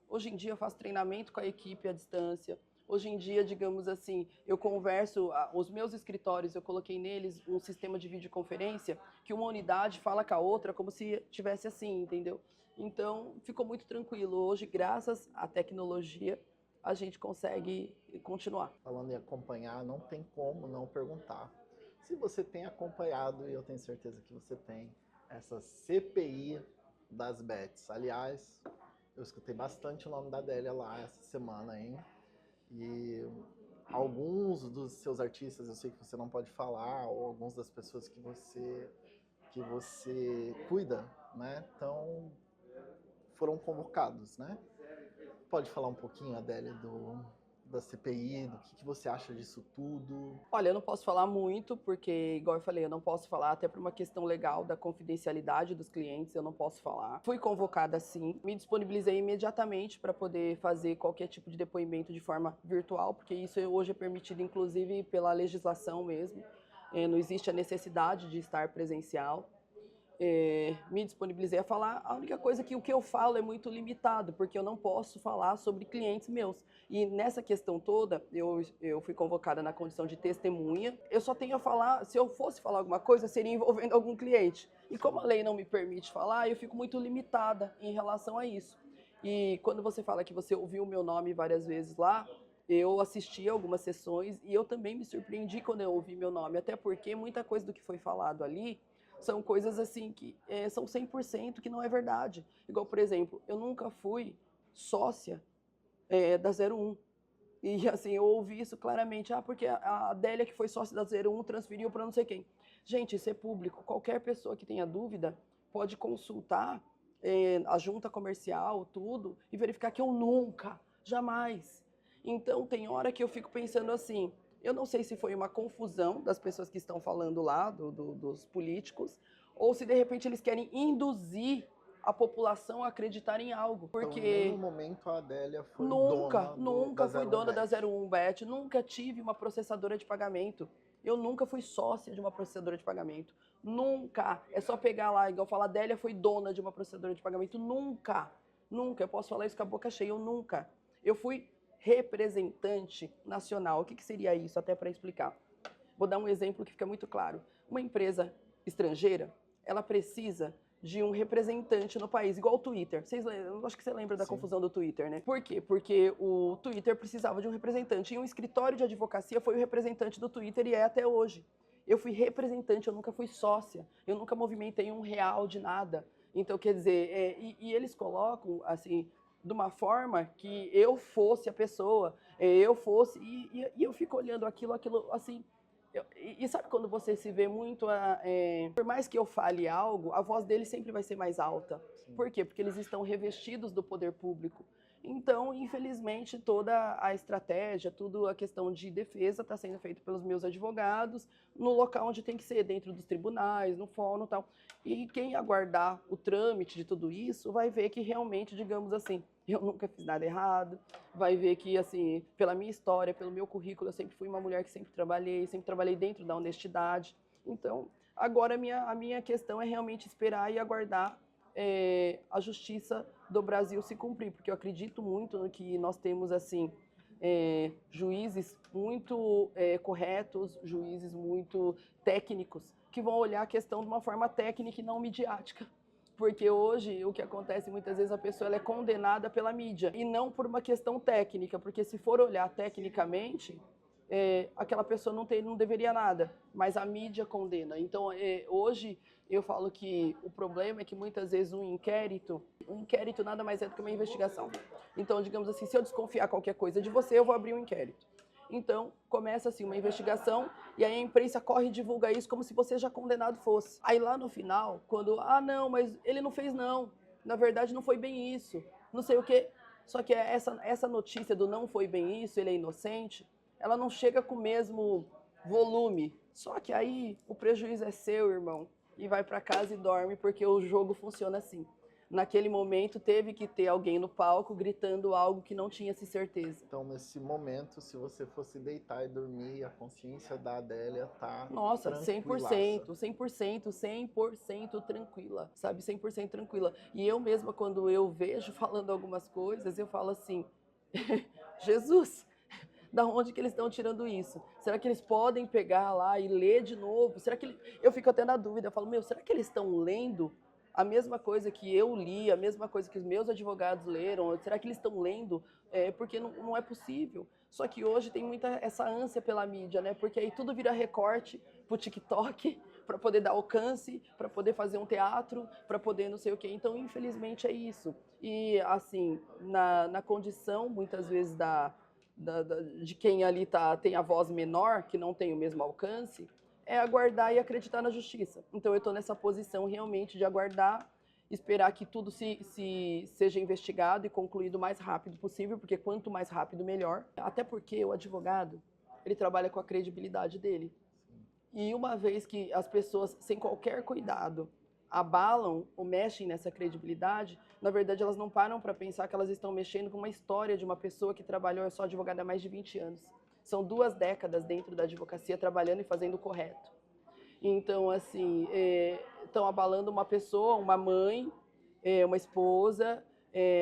Hoje em dia eu faço treinamento com a equipe à distância. Hoje em dia, digamos assim, eu converso, os meus escritórios, eu coloquei neles um sistema de videoconferência que uma unidade fala com a outra como se tivesse assim, entendeu? Então, ficou muito tranquilo. Hoje, graças à tecnologia, a gente consegue continuar. Falando em acompanhar, não tem como não perguntar. Se você tem acompanhado, e eu tenho certeza que você tem, essa CPI das bets. Aliás, eu escutei bastante o nome da Adélia lá essa semana, hein? E alguns dos seus artistas, eu sei que você não pode falar, ou alguns das pessoas que você cuida, né? Então, foram convocados, né? Pode falar um pouquinho, Adélia, da CPI, do que você acha disso tudo? Olha, eu não posso falar muito, porque, igual eu falei, eu não posso falar, até por uma questão legal da confidencialidade dos clientes, eu não posso falar. Fui convocada sim, me disponibilizei imediatamente para poder fazer qualquer tipo de depoimento de forma virtual, porque isso hoje é permitido, inclusive, pela legislação mesmo. Não existe a necessidade de estar presencial. Me disponibilizei a falar. A única coisa que o que eu falo é muito limitado, porque eu não posso falar sobre clientes meus. E nessa questão toda, eu fui convocada na condição de testemunha. Eu só tenho a falar, se eu fosse falar alguma coisa, seria envolvendo algum cliente. E como a lei não me permite falar, eu fico muito limitada em relação a isso. E quando você fala que você ouviu o meu nome várias vezes lá, eu assisti algumas sessões e eu também me surpreendi quando eu ouvi meu nome, até porque muita coisa do que foi falado ali são coisas assim que são 100% que não é verdade. Igual, por exemplo, eu nunca fui sócia da 01. E assim, eu ouvi isso claramente, porque a Adélia que foi sócia da 01 transferiu para não sei quem. Gente, isso é público. Qualquer pessoa que tenha dúvida pode consultar a junta comercial, tudo, e verificar que eu nunca, jamais. Então, tem hora que eu fico pensando assim, eu não sei se foi uma confusão das pessoas que estão falando lá, dos políticos, ou se de repente eles querem induzir a população a acreditar em algo. Porque então, em nenhum momento a Adélia foi nunca, dona nunca da fui 01 dona da Bet. 01 Bet, nunca tive uma processadora de pagamento. Eu nunca fui sócia de uma processadora de pagamento. Nunca. É só pegar lá, igual falar, Adélia foi dona de uma processadora de pagamento. Nunca. Nunca. Eu posso falar isso com a boca cheia. Eu nunca. Eu fui representante nacional. O que seria isso? Até para explicar. Vou dar um exemplo que fica muito claro. Uma empresa estrangeira, ela precisa de um representante no país, igual o Twitter. Eu acho que você lembra da Sim. confusão do Twitter, né? Por quê? Porque o Twitter precisava de um representante. E um escritório de advocacia foi o representante do Twitter e é até hoje. Eu fui representante, eu nunca fui sócia. Eu nunca movimentei R$1 de nada. Então, quer dizer, e eles colocam, assim, de uma forma que eu fosse a pessoa, eu fosse... E eu fico olhando aquilo, assim... E sabe quando você se vê muito, por mais que eu fale algo, a voz dele sempre vai ser mais alta. Sim. Por quê? Porque eles estão revestidos do poder público. Então, infelizmente, toda a estratégia, tudo a questão de defesa está sendo feita pelos meus advogados, no local onde tem que ser, dentro dos tribunais, no fórum e tal. E quem aguardar o trâmite de tudo isso vai ver que realmente, digamos assim, eu nunca fiz nada errado, vai ver que, assim, pela minha história, pelo meu currículo, eu sempre fui uma mulher que sempre trabalhei dentro da honestidade. Então, agora a minha questão é realmente esperar e aguardar a justiça do Brasil se cumprir, porque eu acredito muito no que nós temos, assim, juízes muito corretos, juízes muito técnicos, que vão olhar a questão de uma forma técnica e não midiática. Porque hoje o que acontece muitas vezes a pessoa ela é condenada pela mídia e não por uma questão técnica, porque se for olhar tecnicamente, aquela pessoa não deveria nada, mas a mídia condena. Então hoje eu falo que o problema é que muitas vezes um inquérito nada mais é do que uma investigação. Então, digamos assim, se eu desconfiar qualquer coisa de você, eu vou abrir um inquérito. Então, começa assim uma investigação e aí a imprensa corre e divulga isso como se você já condenado fosse. Aí lá no final, quando, não, mas ele não fez não, na verdade não foi bem isso, não sei o quê. Só que essa notícia do não foi bem isso, ele é inocente, ela não chega com o mesmo volume. Só que aí o prejuízo é seu, irmão, e vai para casa e dorme porque o jogo funciona assim. naquele momento teve que ter alguém no palco gritando algo que não tinha-se certeza. Então, nesse momento, se você fosse deitar e dormir, a consciência da Adélia tá Nossa, tranquilaça. 100% tranquila, sabe? 100% tranquila. E eu mesma, quando eu vejo falando algumas coisas, eu falo assim, Jesus, da onde que eles estão tirando isso? Será que eles podem pegar lá e ler de novo? Será que eu fico até na dúvida, eu falo, meu, será que eles estão lendo a mesma coisa que eu li, a mesma coisa que os meus advogados leram? Será que eles estão lendo? Porque não é possível. Só que hoje tem muita essa ânsia pela mídia, né? Porque aí tudo vira recorte pro TikTok, para poder dar alcance, para poder fazer um teatro, para poder não sei o quê. Então, infelizmente, é isso. E, assim, na condição, muitas vezes, de quem ali tem a voz menor, que não tem o mesmo alcance, é aguardar e acreditar na justiça. Então eu estou nessa posição realmente de aguardar, esperar que tudo seja investigado e concluído o mais rápido possível, porque quanto mais rápido, melhor. Até porque o advogado, ele trabalha com a credibilidade dele. E uma vez que as pessoas, sem qualquer cuidado, abalam ou mexem nessa credibilidade, na verdade elas não param para pensar que elas estão mexendo com uma história de uma pessoa que trabalhou, é só advogada há mais de 20 anos. São 2 décadas dentro da advocacia trabalhando e fazendo o correto. Então, assim, estão abalando uma pessoa, uma mãe, uma esposa,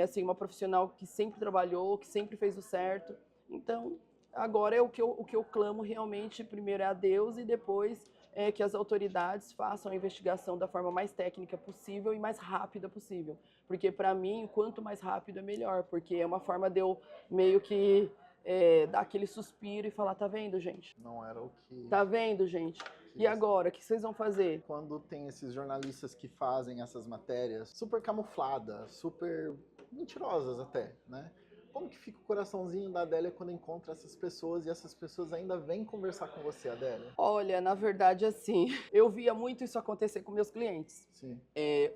assim, uma profissional que sempre trabalhou, que sempre fez o certo. Então, agora o que eu clamo realmente, primeiro é a Deus e depois que as autoridades façam a investigação da forma mais técnica possível e mais rápida possível. Porque, para mim, quanto mais rápido é melhor, porque é uma forma de eu meio que dar aquele suspiro e falar, tá vendo, gente? Não era o que... Tá vendo, gente? E agora, o que vocês vão fazer? Quando tem esses jornalistas que fazem essas matérias super camufladas, super mentirosas até, né? Como que fica o coraçãozinho da Adélia quando encontra essas pessoas e essas pessoas ainda vêm conversar com você, Adélia? Olha, na verdade, assim, eu via muito isso acontecer com meus clientes. Sim.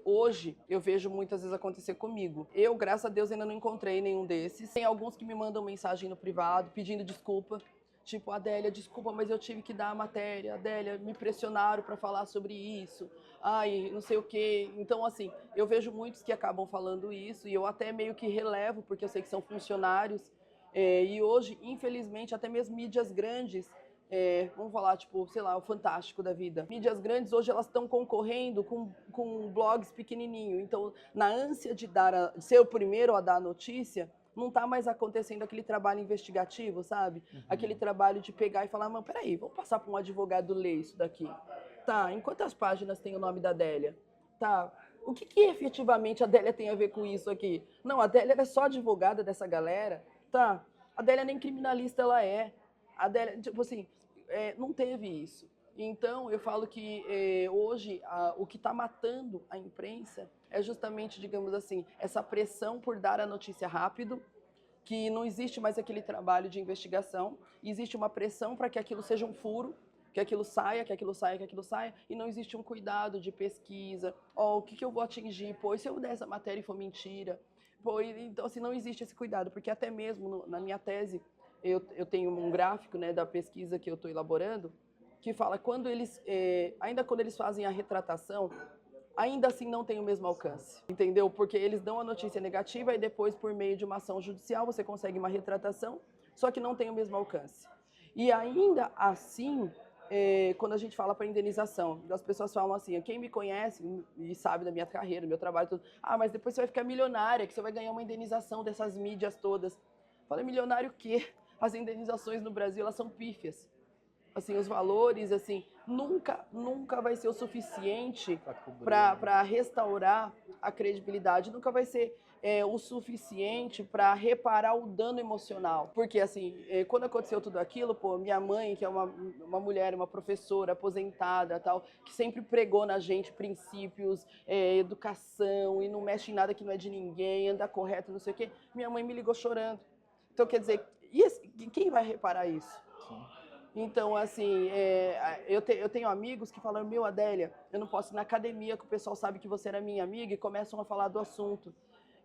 Hoje, eu vejo muitas vezes acontecer comigo. Eu, graças a Deus, ainda não encontrei nenhum desses. Tem alguns que me mandam mensagem no privado, pedindo desculpa. Tipo, Adélia, desculpa, mas eu tive que dar a matéria. Adélia, me pressionaram para falar sobre isso. Ai, não sei o quê. Então, assim, eu vejo muitos que acabam falando isso e eu até meio que relevo, porque eu sei que são funcionários. E hoje, infelizmente, até mesmo mídias grandes, vamos falar, tipo, sei lá, o Fantástico da vida. Mídias grandes, hoje, elas estão concorrendo com blogs pequenininhos. Então, na ânsia de ser o primeiro a dar a notícia, não está mais acontecendo aquele trabalho investigativo, sabe? Uhum. Aquele trabalho de pegar e falar, mano, peraí, vamos passar para um advogado ler isso daqui. Tá, em quantas páginas tem o nome da Adélia? Tá, o que efetivamente a Adélia tem a ver com isso aqui? Não, a Adélia é só advogada dessa galera, tá? A Adélia nem criminalista ela é. A Adélia, tipo assim, não teve isso. Então, eu falo que hoje o que está matando a imprensa é justamente, digamos assim, essa pressão por dar a notícia rápido, que não existe mais aquele trabalho de investigação, existe uma pressão para que aquilo seja um furo, que aquilo saia, e não existe um cuidado de pesquisa, o que eu vou atingir, pô, e se eu der essa matéria e for mentira? Pô, então, assim, não existe esse cuidado, porque até mesmo na minha tese, eu tenho um gráfico, né, da pesquisa que eu estou elaborando, que fala quando eles, ainda quando eles fazem a retratação, ainda assim não tem o mesmo alcance, entendeu? Porque eles dão a notícia negativa e depois, por meio de uma ação judicial, você consegue uma retratação, só que não tem o mesmo alcance. E ainda assim, quando a gente fala para indenização, as pessoas falam assim, quem me conhece e sabe da minha carreira, do meu trabalho, tudo, mas depois você vai ficar milionária, que você vai ganhar uma indenização dessas mídias todas. Fala, milionário o quê? As indenizações no Brasil, elas são pífias. Assim, os valores, assim, nunca vai ser o suficiente para restaurar a credibilidade, nunca vai ser o suficiente para reparar o dano emocional. Porque, assim, quando aconteceu tudo aquilo, pô, minha mãe, que é uma mulher, uma professora aposentada, tal, que sempre pregou na gente princípios, educação, e não mexe em nada que não é de ninguém, anda correto, não sei o quê, minha mãe me ligou chorando. Então, quer dizer, quem vai reparar isso? Sim. Então, assim, eu tenho amigos que falam, meu, Adélia, eu não posso ir na academia, que o pessoal sabe que você era minha amiga, e começam a falar do assunto.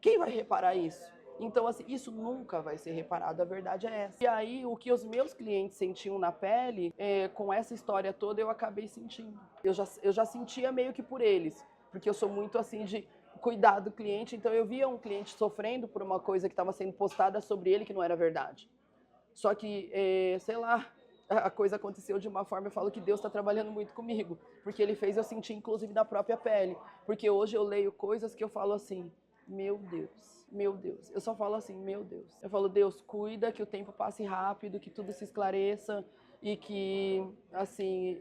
Quem vai reparar isso? Então, assim, isso nunca vai ser reparado, a verdade é essa. E aí, o que os meus clientes sentiam na pele, com essa história toda, eu acabei sentindo. Eu já sentia meio que por eles, porque eu sou muito, assim, de cuidar do cliente. Então eu via um cliente sofrendo por uma coisa que estava sendo postada sobre ele que não era verdade. Só que, sei lá, a coisa aconteceu de uma forma, eu falo que Deus está trabalhando muito comigo, porque Ele fez eu sentir, inclusive, na própria pele. Porque hoje eu leio coisas que eu falo assim, meu Deus, meu Deus. Eu só falo assim, meu Deus. Eu falo, Deus, cuida que o tempo passe rápido, que tudo se esclareça e que, assim,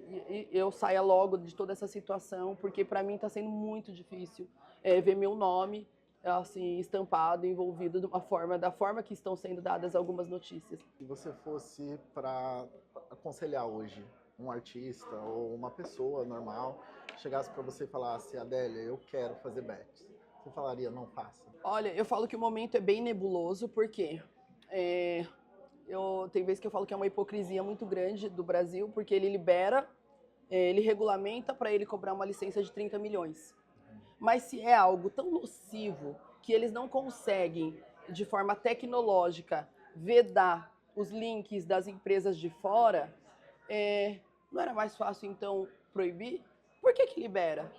eu saia logo de toda essa situação, porque para mim está sendo muito difícil ver meu nome assim, estampado, envolvido de uma forma, da forma que estão sendo dadas algumas notícias. Se você fosse para aconselhar hoje um artista ou uma pessoa normal, chegasse para você e falasse, Adélia, eu quero fazer bets, você falaria, não faça? Olha, eu falo que o momento é bem nebuloso, porque tem vezes que eu falo que é uma hipocrisia muito grande do Brasil, porque ele libera, ele regulamenta para ele cobrar uma licença de 30 milhões. Mas se é algo tão nocivo que eles não conseguem, de forma tecnológica, vedar os links das empresas de fora, não era mais fácil, então, proibir? Por que libera?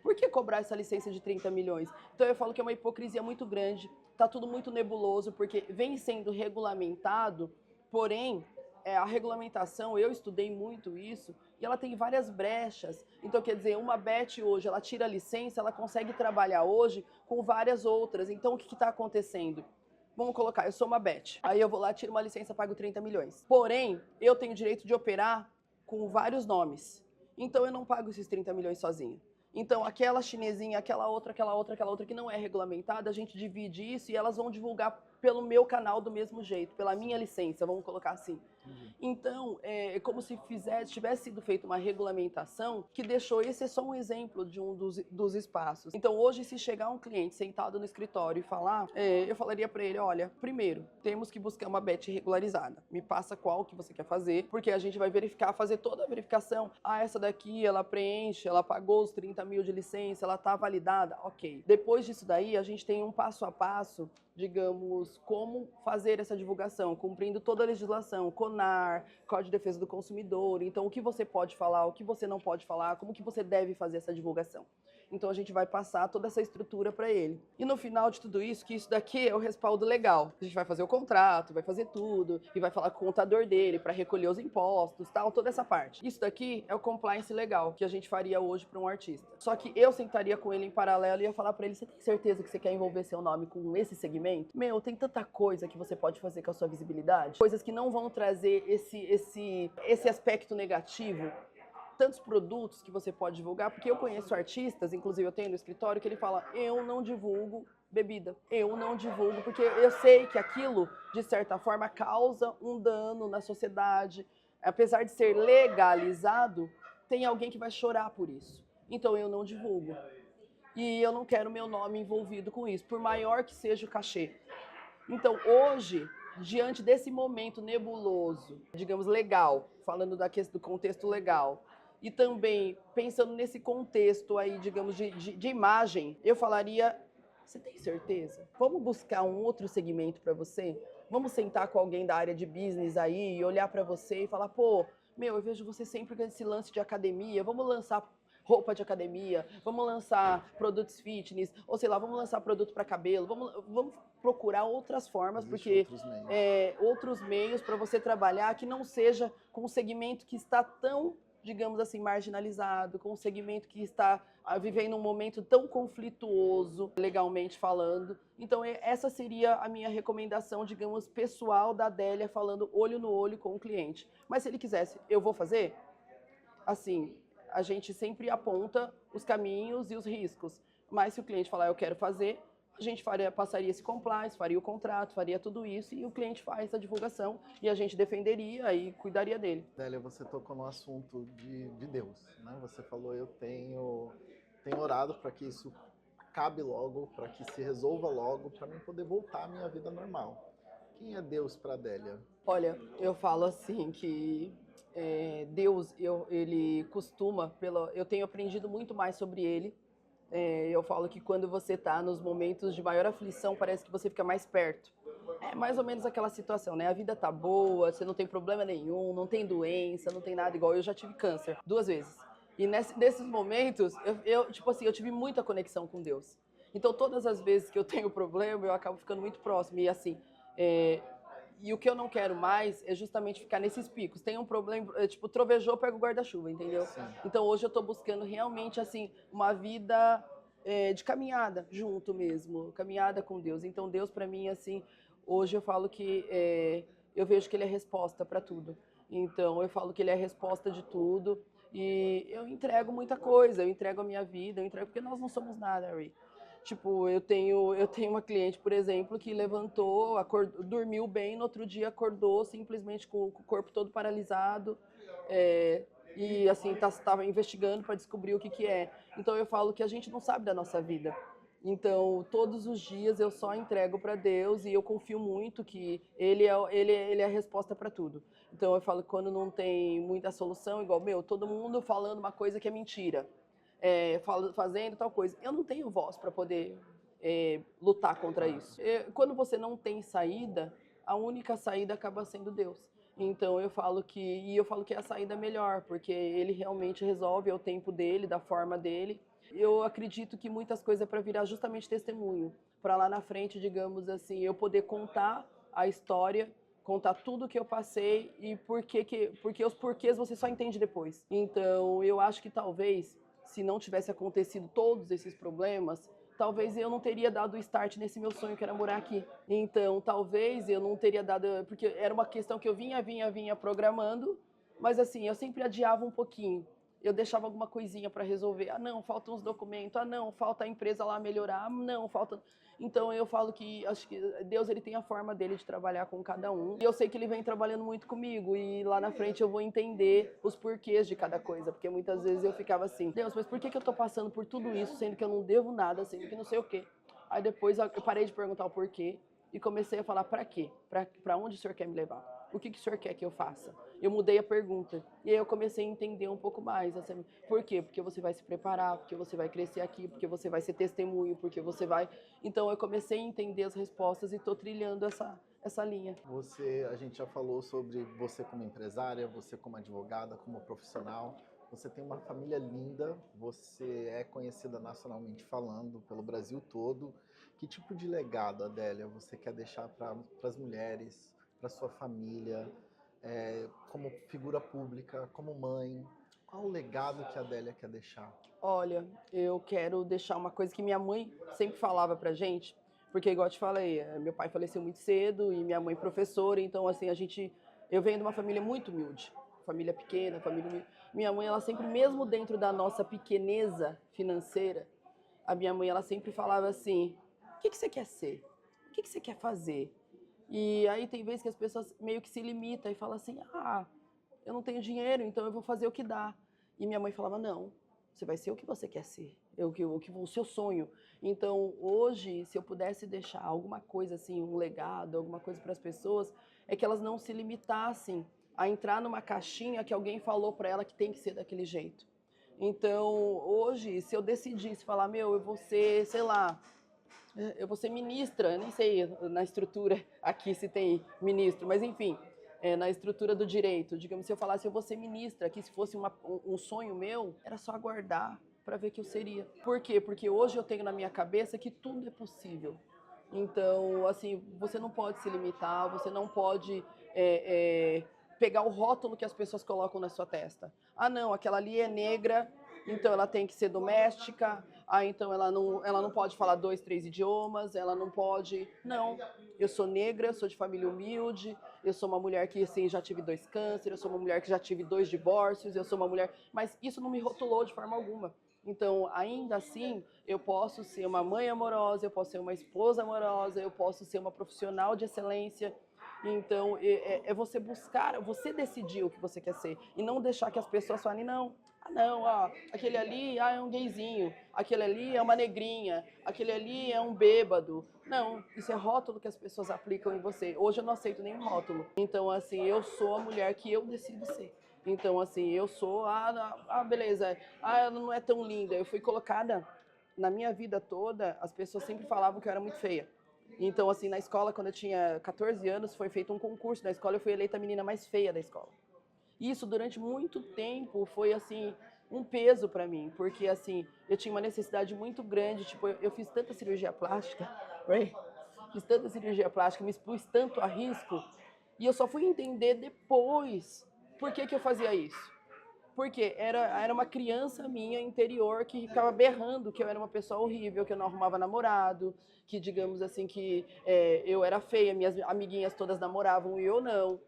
Por que cobrar essa licença de 30 milhões? Então eu falo que é uma hipocrisia muito grande, está tudo muito nebuloso, porque vem sendo regulamentado, porém, a regulamentação, eu estudei muito isso, e ela tem várias brechas. Então, quer dizer, uma bet hoje, ela tira a licença, ela consegue trabalhar hoje com várias outras. Então, o que está acontecendo? Vamos colocar, eu sou uma bet. Aí eu vou lá, tiro uma licença, pago 30 milhões. Porém, eu tenho o direito de operar com vários nomes. Então, eu não pago esses 30 milhões sozinho. Então, aquela chinesinha, aquela outra que não é regulamentada, a gente divide isso e elas vão divulgar pelo meu canal do mesmo jeito, pela minha licença, vamos colocar assim. Então, é como se tivesse sido feita uma regulamentação que deixou esse é só um exemplo de um dos espaços. Então, hoje, se chegar um cliente sentado no escritório e falar, eu falaria para ele, olha, primeiro, temos que buscar uma bet regularizada. Me passa qual que você quer fazer, porque a gente vai verificar, fazer toda a verificação. Ah, essa daqui, ela preenche, ela pagou os 30 mil de licença, ela está validada, ok. Depois disso daí, a gente tem um passo a passo, digamos, como fazer essa divulgação, cumprindo toda a legislação, CONAR, Código de Defesa do Consumidor, então o que você pode falar, o que você não pode falar, como que você deve fazer essa divulgação. Então a gente vai passar toda essa estrutura para ele. E no final de tudo isso, que isso daqui é o respaldo legal. A gente vai fazer o contrato, vai fazer tudo, e vai falar com o contador dele para recolher os impostos, tal, toda essa parte. Isso daqui é o compliance legal que a gente faria hoje para um artista. Só que eu sentaria com ele em paralelo e ia falar para ele, você tem certeza que você quer envolver seu nome com esse segmento? Meu, tem tanta coisa que você pode fazer com a sua visibilidade, coisas que não vão trazer esse aspecto negativo, tantos produtos que você pode divulgar, porque eu conheço artistas, inclusive eu tenho no escritório, que ele fala, eu não divulgo bebida, eu não divulgo, porque eu sei que aquilo, de certa forma, causa um dano na sociedade. Apesar de ser legalizado, tem alguém que vai chorar por isso. Então eu não divulgo. E eu não quero meu nome envolvido com isso, por maior que seja o cachê. Então hoje, diante desse momento nebuloso, digamos legal, falando do contexto legal, e também pensando nesse contexto aí, digamos, de imagem, eu falaria, você tem certeza? Vamos buscar um outro segmento para você? Vamos sentar com alguém da área de business aí e olhar para você e falar, pô, meu, eu vejo você sempre com esse lance de academia, vamos lançar roupa de academia, vamos lançar produtos fitness, ou sei lá, vamos lançar produto para cabelo, vamos procurar outras formas, porque outros meios para você trabalhar que não seja com um segmento que está tão, digamos assim, marginalizado, com um segmento que está vivendo um momento tão conflituoso, legalmente falando. Então, essa seria a minha recomendação, digamos, pessoal da Adélia, falando olho no olho com o cliente. Mas se ele quisesse, eu vou fazer? Assim, a gente sempre aponta os caminhos e os riscos. Mas se o cliente falar, eu quero fazer, a gente passaria esse compliance, faria o contrato, faria tudo isso e o cliente faz a divulgação e a gente defenderia e cuidaria dele. Adélia, você tocou no assunto de Deus, né? Você falou, eu tenho orado para que isso acabe logo, para que se resolva logo, para mim poder voltar à minha vida normal. Quem é Deus para Adélia? Olha, eu falo assim que Deus, ele costuma, eu tenho aprendido muito mais sobre ele. Eu falo que quando você está nos momentos de maior aflição, parece que você fica mais perto. É mais ou menos aquela situação, né? A vida tá boa, você não tem problema nenhum, não tem doença, não tem nada igual. Eu já tive câncer 2 vezes. E nesses momentos, tipo assim, eu tive muita conexão com Deus. Então, todas as vezes que eu tenho problema, eu acabo ficando muito próximo. E assim, e o que eu não quero mais é justamente ficar nesses picos. Tem um problema, tipo, trovejou, pega o guarda-chuva, entendeu? Sim. Então, hoje eu tô buscando realmente, assim, uma vida de caminhada junto mesmo, caminhada com Deus. Então, Deus pra mim, assim, hoje eu falo que eu vejo que Ele é resposta pra tudo. Então, eu falo que Ele é a resposta de tudo. E eu entrego muita coisa, eu entrego a minha vida, eu entrego, porque nós não somos nada, Ari. Tipo, eu tenho uma cliente, por exemplo, que levantou, dormiu bem, no outro dia acordou simplesmente com o corpo todo paralisado, e assim, estava investigando para descobrir o que que é. Então eu falo que a gente não sabe da nossa vida. Então, todos os dias eu só entrego para Deus e eu confio muito que Ele é a resposta para tudo. Então, eu falo que quando não tem muita solução, igual, todo mundo falando uma coisa que é mentira, fazendo tal coisa. Eu não tenho voz para poder lutar contra isso. Quando você não tem saída, a única saída acaba sendo Deus. Então eu falo que é a saída melhor, porque Ele realmente resolve, é o tempo dele, da forma dele. Eu acredito que muitas coisas é para virar justamente testemunho, para lá na frente, digamos assim, eu poder contar a história, contar tudo que eu passei e porque os porquês você só entende depois. Então, eu acho que talvez, se não tivesse acontecido todos esses problemas, talvez eu não teria dado o start nesse meu sonho que era morar aqui. Então, talvez eu não teria dado, porque era uma questão que eu vinha programando, mas assim, eu sempre adiava um pouquinho. Eu deixava alguma coisinha para resolver. Ah, não, faltam uns documentos. Ah, não, falta a empresa lá melhorar. Ah, não, falta. Então eu falo que acho que Deus ele tem a forma dele de trabalhar com cada um. E eu sei que ele vem trabalhando muito comigo e lá na frente eu vou entender os porquês de cada coisa, porque muitas vezes eu ficava assim: Deus, mas por que eu tô passando por tudo isso, sendo que eu não devo nada, sendo que não sei o quê? Aí depois eu parei de perguntar o porquê e comecei a falar: para quê? Para onde o Senhor quer me levar? O que o Senhor quer que eu faça? Eu mudei a pergunta. E aí eu comecei a entender um pouco mais. Assim, por quê? Porque você vai se preparar, porque você vai crescer aqui, porque você vai ser testemunho, porque você vai... Então eu comecei a entender as respostas e estou trilhando essa linha. A gente já falou sobre você como empresária, você como advogada, como profissional. Você tem uma família linda, você é conhecida nacionalmente falando pelo Brasil todo. Que tipo de legado, Adélia, você quer deixar para as mulheres, para sua família, como figura pública, como mãe? Qual o legado que a Adélia quer deixar? Olha, eu quero deixar uma coisa que minha mãe sempre falava pra gente, porque igual eu te falei, meu pai faleceu muito cedo e minha mãe professora, então assim, eu venho de uma família muito humilde, família pequena, família humilde. Minha mãe, ela sempre, mesmo dentro da nossa pequeneza financeira, a minha mãe, ela sempre falava assim: o que você quer ser? O que você quer fazer? E aí tem vezes que as pessoas meio que se limitam e falam assim: ah, eu não tenho dinheiro, então eu vou fazer o que dá. E minha mãe falava: não, você vai ser o que você quer ser, o seu sonho. Então, hoje, se eu pudesse deixar alguma coisa assim, um legado, alguma coisa para as pessoas, é que elas não se limitassem a entrar numa caixinha que alguém falou para ela que tem que ser daquele jeito. Então, hoje, se eu decidisse falar: eu vou ser, sei lá, eu vou ser ministra, nem sei na estrutura aqui se tem ministro, mas enfim, na estrutura do direito. Digamos, se eu falasse: eu vou ser ministra, aqui se fosse um sonho meu, era só aguardar para ver que eu seria. Por quê? Porque hoje eu tenho na minha cabeça que tudo é possível. Então, assim, você não pode se limitar, você não pode pegar o rótulo que as pessoas colocam na sua testa. Ah, não, aquela ali é negra, então ela tem que ser doméstica. Ah, então ela não pode falar 2, 3 idiomas, ela não pode... Não, eu sou negra, sou de família humilde, eu sou uma mulher que, assim, já tive 2 cânceres, eu sou uma mulher que já tive 2 divórcios, eu sou uma mulher... Mas isso não me rotulou de forma alguma. Então, ainda assim, eu posso ser uma mãe amorosa, eu posso ser uma esposa amorosa, eu posso ser uma profissional de excelência. Então, você buscar, você decidir o que você quer ser. E não deixar que as pessoas falem: não, aquele ali é um gayzinho, aquele ali é uma negrinha, aquele ali é um bêbado. Não, isso é rótulo que as pessoas aplicam em você. Hoje eu não aceito nenhum rótulo. Então, assim, eu sou a mulher que eu decido ser. Então, assim, eu sou, beleza, ela não é tão linda. Eu fui colocada, na minha vida toda, as pessoas sempre falavam que eu era muito feia. Então, assim, na escola, quando eu tinha 14 anos, foi feito um concurso na escola, eu fui eleita a menina mais feia da escola. Isso, durante muito tempo, foi assim, um peso para mim, porque assim, eu tinha uma necessidade muito grande, tipo, eu fiz tanta cirurgia plástica, right? Fiz tanta cirurgia plástica, me expus tanto a risco, e eu só fui entender depois por que que eu fazia isso. Porque era uma criança minha interior que ficava berrando que eu era uma pessoa horrível, que eu não arrumava namorado, que, digamos assim, que eu era feia, minhas amiguinhas todas namoravam e eu não.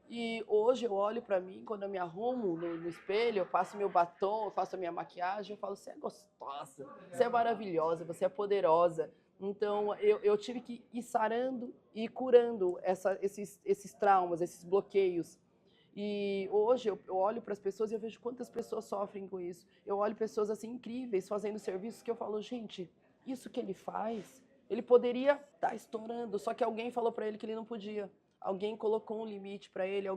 E hoje eu olho pra mim, quando eu me arrumo no espelho, eu passo meu batom, eu faço a minha maquiagem, eu falo, você é gostosa, você é maravilhosa, você é poderosa. Então eu tive que ir sarando e curando esses traumas, esses bloqueios. E hoje eu olho para as pessoas e eu vejo quantas pessoas sofrem com isso. Eu olho pessoas assim incríveis fazendo serviços que eu falo, gente, isso que ele faz, ele poderia estar estourando, só que alguém falou para ele que ele não podia. Alguém colocou um limite para ele,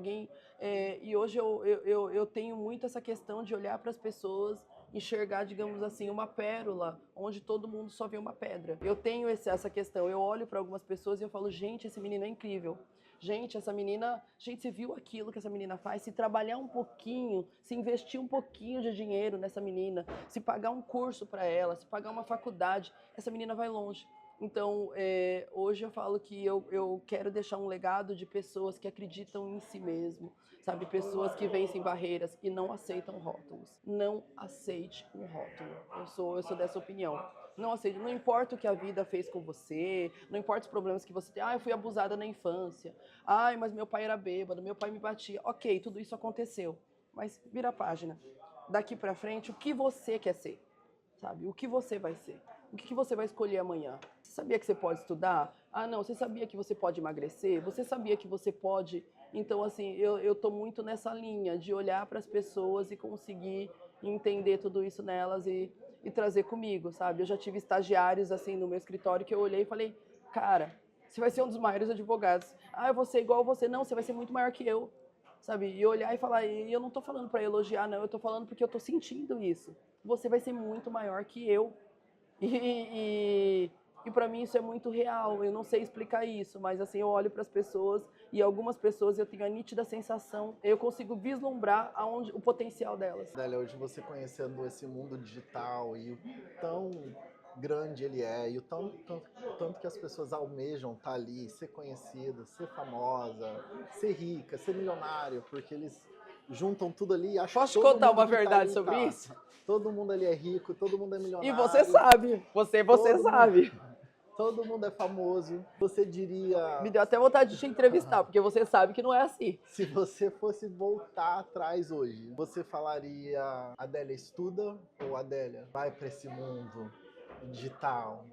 e hoje eu tenho muito essa questão de olhar para as pessoas, enxergar, digamos assim, uma pérola, onde todo mundo só vê uma pedra. Eu tenho essa questão, eu olho para algumas pessoas e eu falo, gente, esse menino é incrível. Gente, essa menina, gente, você viu aquilo que essa menina faz? Se trabalhar um pouquinho, se investir um pouquinho de dinheiro nessa menina, se pagar um curso para ela, se pagar uma faculdade, essa menina vai longe. Então, hoje eu falo que eu quero deixar um legado de pessoas que acreditam em si mesmo, sabe? Pessoas que vencem barreiras e não aceitam rótulos. Não aceite um rótulo. Eu sou dessa opinião. Não aceite, não importa o que a vida fez com você, não importa os problemas que você tem. Ah, eu fui abusada na infância. Ai, mas meu pai era bêbado, meu pai me batia. Ok, tudo isso aconteceu. Mas vira a página. Daqui pra frente, o que você quer ser? Sabe? O que você vai ser? O que você vai escolher amanhã? Você sabia que você pode estudar? Ah, não, você sabia que você pode emagrecer? Você sabia que você pode... Então, assim, eu tô muito nessa linha de olhar para as pessoas e conseguir entender tudo isso nelas e trazer comigo, sabe? Eu já tive estagiários, assim, no meu escritório que eu olhei e falei, cara, você vai ser um dos maiores advogados. Ah, eu vou ser igual a você. Não, você vai ser muito maior que eu, sabe? E olhar e falar, e eu não tô falando para elogiar, não, eu tô falando porque eu tô sentindo isso. Você vai ser muito maior que eu. E para mim isso é muito real, eu não sei explicar isso, mas assim, eu olho para as pessoas e algumas pessoas eu tenho a nítida sensação, eu consigo vislumbrar o potencial delas. Adélia, hoje você conhecendo esse mundo digital e o tão grande ele é, e o tanto que as pessoas almejam estar ali, ser conhecida, ser famosa, ser rica, ser milionário, porque eles juntam tudo ali e acham Posso que te todo contar mundo uma que tá verdade ali sobre tá. isso? Todo mundo ali é rico, todo mundo é E milionário. você sabe, você todo sabe. Mundo, todo mundo é famoso. Você diria... Me deu até vontade de te entrevistar, porque você sabe que não é assim. Se você fosse voltar atrás hoje, você falaria, Adélia, estuda, ou Adélia, vai para esse mundo digital,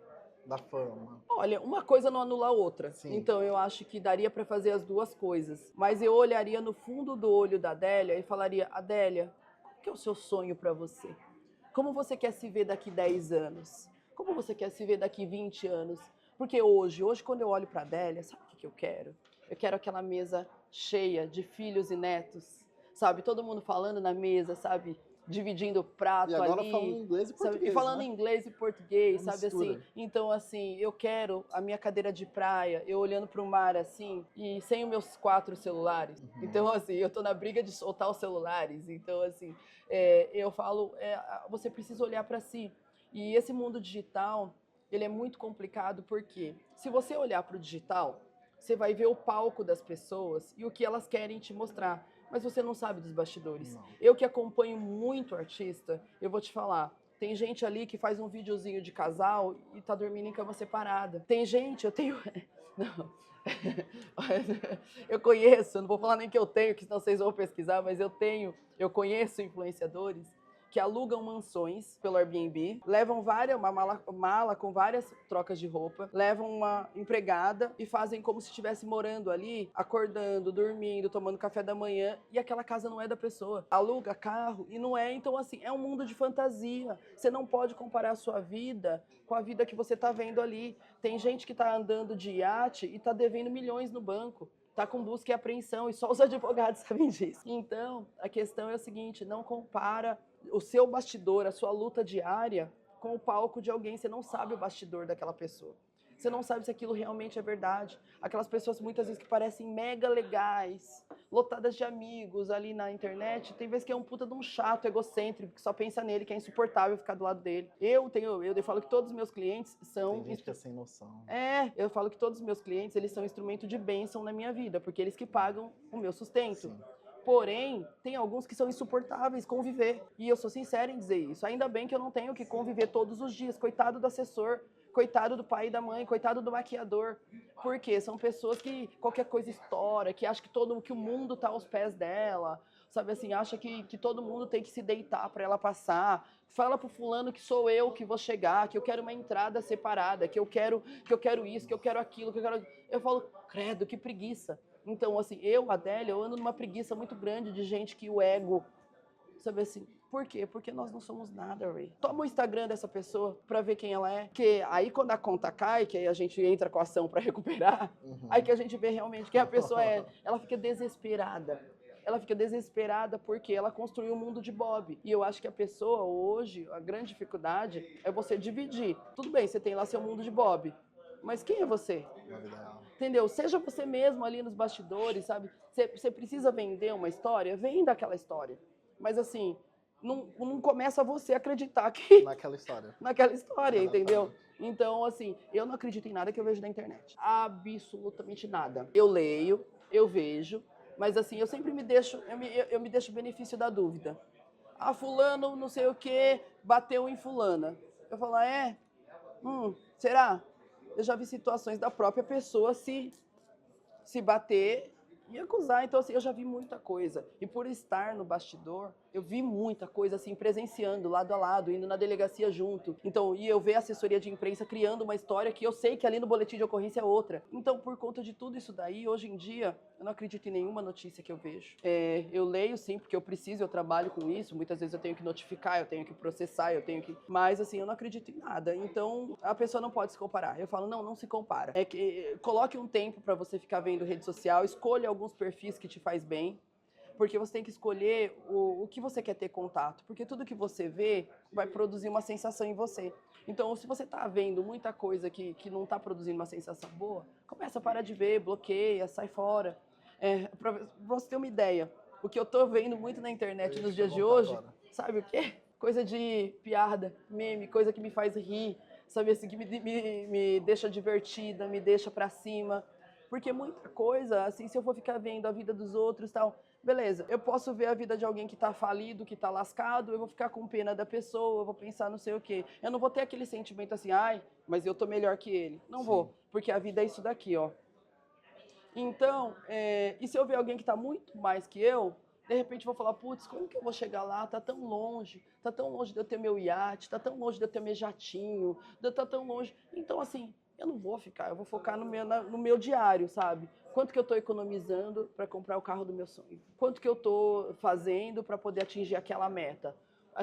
da fama? Olha, uma coisa não anula a outra. Sim. Então eu acho que daria para fazer as duas coisas. Mas eu olharia no fundo do olho da Adélia e falaria, Adélia, qual que é o seu sonho para você? Como você quer se ver daqui 10 anos? Como você quer se ver daqui 20 anos? Porque hoje quando eu olho para a Adélia, sabe o que eu quero? Eu quero aquela mesa cheia de filhos e netos, sabe? Todo mundo falando na mesa, sabe? Dividindo o prato E agora ali, falando inglês e sabe? português, E falando né? inglês e português, Uma sabe assim? mistura. Então, assim, eu quero a minha cadeira de praia, eu olhando para o mar assim, e sem os meus 4 celulares. Então, assim, eu tô na briga de soltar os celulares. Então, assim, eu falo, você precisa olhar para si. E esse mundo digital, ele é muito complicado porque se você olhar para o digital, você vai ver o palco das pessoas e o que elas querem te mostrar, mas você não sabe dos bastidores. Não. Eu que acompanho muito artista, eu vou te falar, tem gente ali que faz um videozinho de casal e tá dormindo em cama separada. Tem gente, eu tenho... Não. Eu conheço, eu não vou falar nem que eu tenho, que senão vocês vão pesquisar, mas eu conheço influenciadores que alugam mansões pelo Airbnb, levam uma mala com várias trocas de roupa, levam uma empregada e fazem como se estivesse morando ali, acordando, dormindo, tomando café da manhã, e aquela casa não é da pessoa. Aluga carro e não é, então assim, é um mundo de fantasia. Você não pode comparar a sua vida com a vida que você está vendo ali. Tem gente que está andando de iate e está devendo milhões no banco. Está com busca e apreensão, e só os advogados sabem disso. Então, a questão é o seguinte, não compara o seu bastidor, a sua luta diária, com o palco de alguém. Você não sabe o bastidor daquela pessoa. Você não sabe se aquilo realmente é verdade. Aquelas pessoas muitas vezes que parecem mega legais, lotadas de amigos ali na internet, tem vezes que é um puta de um chato, egocêntrico, que só pensa nele, que é insuportável ficar do lado dele. Eu falo que todos os meus clientes são... Tem gente que é sem noção. Eu falo que todos os meus clientes, eles são instrumento de bênção na minha vida, porque eles que pagam o meu sustento. Sim. Porém, tem alguns que são insuportáveis conviver. E eu sou sincera em dizer isso. Ainda bem que eu não tenho que conviver todos os dias. Coitado do assessor, coitado do pai e da mãe, coitado do maquiador. Porque são pessoas que qualquer coisa estoura, que acham que o mundo tá aos pés dela. Sabe assim, acha que todo mundo tem que se deitar para ela passar. Fala pro fulano que sou eu que vou chegar, que eu quero uma entrada separada, que eu quero isso, que eu quero aquilo, que eu quero... Eu falo, credo, que preguiça. Então, assim, Adélia, eu ando numa preguiça muito grande de gente que o ego, sabe assim, por quê? Porque nós não somos nada, Ray. Toma o Instagram dessa pessoa pra ver quem ela é, que aí quando a conta cai, que aí a gente entra com a ação pra recuperar, aí que a gente vê realmente quem a pessoa é, ela fica desesperada. Ela fica desesperada porque ela construiu um mundo de Bob. E eu acho que a pessoa hoje, a grande dificuldade é você dividir. Tudo bem, você tem lá seu mundo de Bob, mas quem é você? Entendeu? Seja você mesmo ali nos bastidores, sabe? Você precisa vender uma história, venda aquela história. Mas assim, não começa você a acreditar que... Naquela história. Naquela história, entendeu? Então, assim, eu não acredito em nada que eu vejo na internet. Absolutamente nada. Eu leio, eu vejo, mas assim, eu sempre me deixo, eu me deixo o benefício da dúvida. Ah, fulano, não sei o que, bateu em fulana. Eu falo, será? Eu já vi situações da própria pessoa se bater e acusar. Então, assim, eu já vi muita coisa. E por estar no bastidor, eu vi muita coisa, assim, presenciando, lado a lado, indo na delegacia junto. Então, e eu ver a assessoria de imprensa criando uma história que eu sei que ali no boletim de ocorrência é outra. Então, por conta de tudo isso daí, hoje em dia, eu não acredito em nenhuma notícia que eu vejo. Eu leio, sim, porque eu preciso, eu trabalho com isso. Muitas vezes eu tenho que notificar, eu tenho que processar, eu tenho que... Mas, assim, eu não acredito em nada. Então, a pessoa não pode se comparar. Eu falo, não se compara. Coloque um tempo para você ficar vendo rede social, escolha alguns perfis que te faz bem, porque você tem que escolher o que você quer ter contato, porque tudo que você vê vai produzir uma sensação em você. Então, se você está vendo muita coisa que não está produzindo uma sensação boa, começa a parar de ver, bloqueia, sai fora. Para você ter uma ideia, o que eu estou vendo muito na internet nos dias de hoje, sabe o quê? Coisa de piada, meme, coisa que me faz rir, sabe assim, que me deixa divertida, me deixa pra cima. Porque muita coisa, assim, se eu for ficar vendo a vida dos outros e tal, beleza, eu posso ver a vida de alguém que tá falido, que tá lascado, eu vou ficar com pena da pessoa, eu vou pensar não sei o quê. Eu não vou ter aquele sentimento assim, ai, mas eu tô melhor que ele. Não vou, porque a vida é isso daqui, ó. Então, e se eu ver alguém que tá muito mais que eu, de repente vou falar, putz, como que eu vou chegar lá? Tá tão longe de eu ter meu iate, tá tão longe de eu ter meu jatinho, tá tão longe. Então, assim, eu não vou ficar, eu vou focar no meu diário, sabe? Quanto que eu tô economizando para comprar o carro do meu sonho? Quanto que eu tô fazendo para poder atingir aquela meta?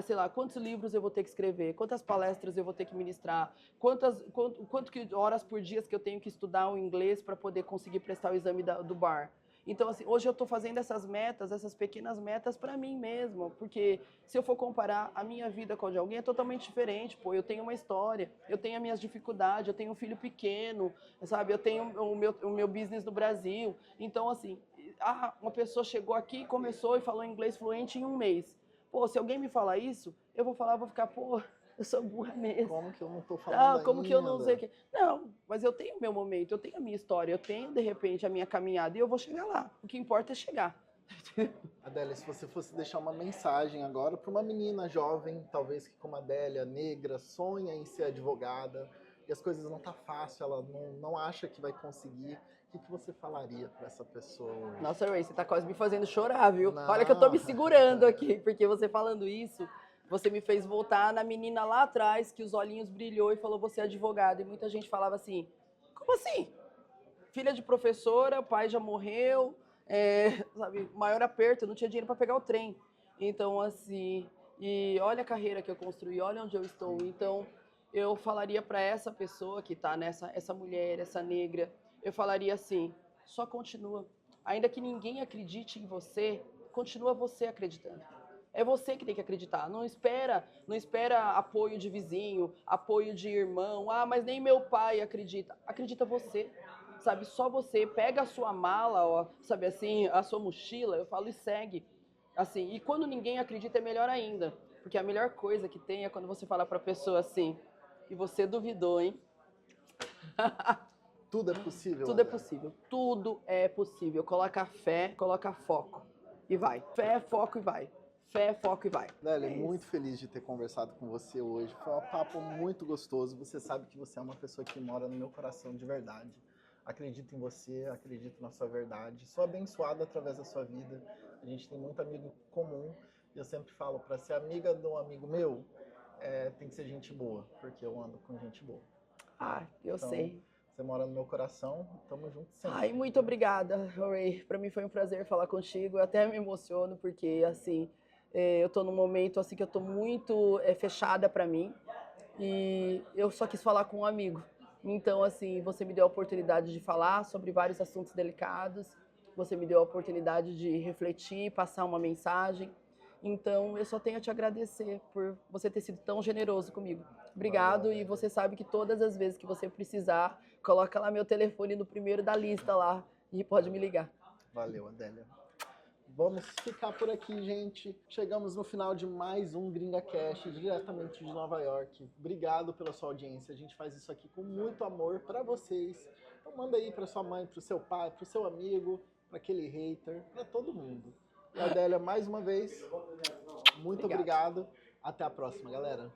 Sei lá, quantos livros eu vou ter que escrever, quantas palestras eu vou ter que ministrar, quanto que horas por dia que eu tenho que estudar o inglês para poder conseguir prestar o exame do bar. Então, assim, hoje eu estou fazendo essas metas, essas pequenas metas para mim mesmo, porque se eu for comparar a minha vida com a de alguém, é totalmente diferente, pô, eu tenho uma história, eu tenho as minhas dificuldades, eu tenho um filho pequeno, sabe, eu tenho o meu business no Brasil, então, assim, uma pessoa chegou aqui, começou e falou inglês fluente em um mês. Pô, se alguém me falar isso, eu vou ficar, pô, eu sou burra mesmo. Como que eu não tô falando como ainda? que eu não sei o que... Não, mas eu tenho o meu momento, eu tenho a minha história, eu tenho, de repente, a minha caminhada e eu vou chegar lá. O que importa é chegar. Adélia, se você fosse deixar uma mensagem agora para uma menina jovem, talvez que como a Adélia, negra, sonha em ser advogada e as coisas não tá fácil, ela não acha que vai conseguir, o que você falaria para essa pessoa hoje? Nossa, Ray, você tá quase me fazendo chorar, viu? Não. Olha que eu tô me segurando aqui, porque você falando isso, você me fez voltar na menina lá atrás, que os olhinhos brilhou e falou, você é advogada. E muita gente falava assim, como assim? Filha de professora, pai já morreu, sabe, maior aperto, eu não tinha dinheiro para pegar o trem. Então, assim, e olha a carreira que eu construí, olha onde eu estou. Então, eu falaria para essa pessoa que tá essa mulher, essa negra, eu falaria assim, só continua. Ainda que ninguém acredite em você, continua você acreditando. É você que tem que acreditar. Não espera apoio de vizinho, apoio de irmão. Ah, mas nem meu pai acredita. Acredita você. Sabe, só você pega a sua mala, ó, sabe assim, a sua mochila, eu falo e segue. Assim, e quando ninguém acredita é melhor ainda, porque a melhor coisa que tem é quando você fala pra pessoa assim, e você duvidou, hein? Tudo é possível, Tudo é Adélia. possível. Tudo é possível. Coloca fé, coloca foco. E vai. Fé, foco e vai. Fé, foco e vai. Adélia, É muito isso. feliz de ter conversado com você hoje. Foi um papo muito gostoso. Você sabe que você é uma pessoa que mora no meu coração de verdade. Acredito em você, acredito na sua verdade. Sou abençoado através da sua vida. A gente tem muito amigo comum. E eu sempre falo, para ser amiga de um amigo meu, tem que ser gente boa, porque eu ando com gente boa. Ah, eu Então, sei. você mora no meu coração, tamo junto Ai, sempre. muito obrigada, Ray. Para mim foi um prazer falar contigo. Eu até me emociono porque assim, eu tô num momento assim que eu tô muito fechada para mim e eu só quis falar com um amigo. Então, assim, você me deu a oportunidade de falar sobre vários assuntos delicados. Você me deu a oportunidade de refletir, passar uma mensagem. Então, eu só tenho a te agradecer por você ter sido tão generoso comigo. Obrigado, Valeu, e Adélia. você sabe que todas as vezes que você precisar, coloca lá meu telefone no primeiro da lista lá e pode me ligar. Valeu, Adélia. Vamos ficar por aqui, gente. Chegamos no final de mais um GringaCast, diretamente de Nova York. Obrigado pela sua audiência. A gente faz isso aqui com muito amor para vocês. Então manda aí para sua mãe, para o seu pai, para o seu amigo, para aquele hater, para todo mundo. E Adélia, mais uma vez, muito Obrigada. obrigado. Até a próxima, galera.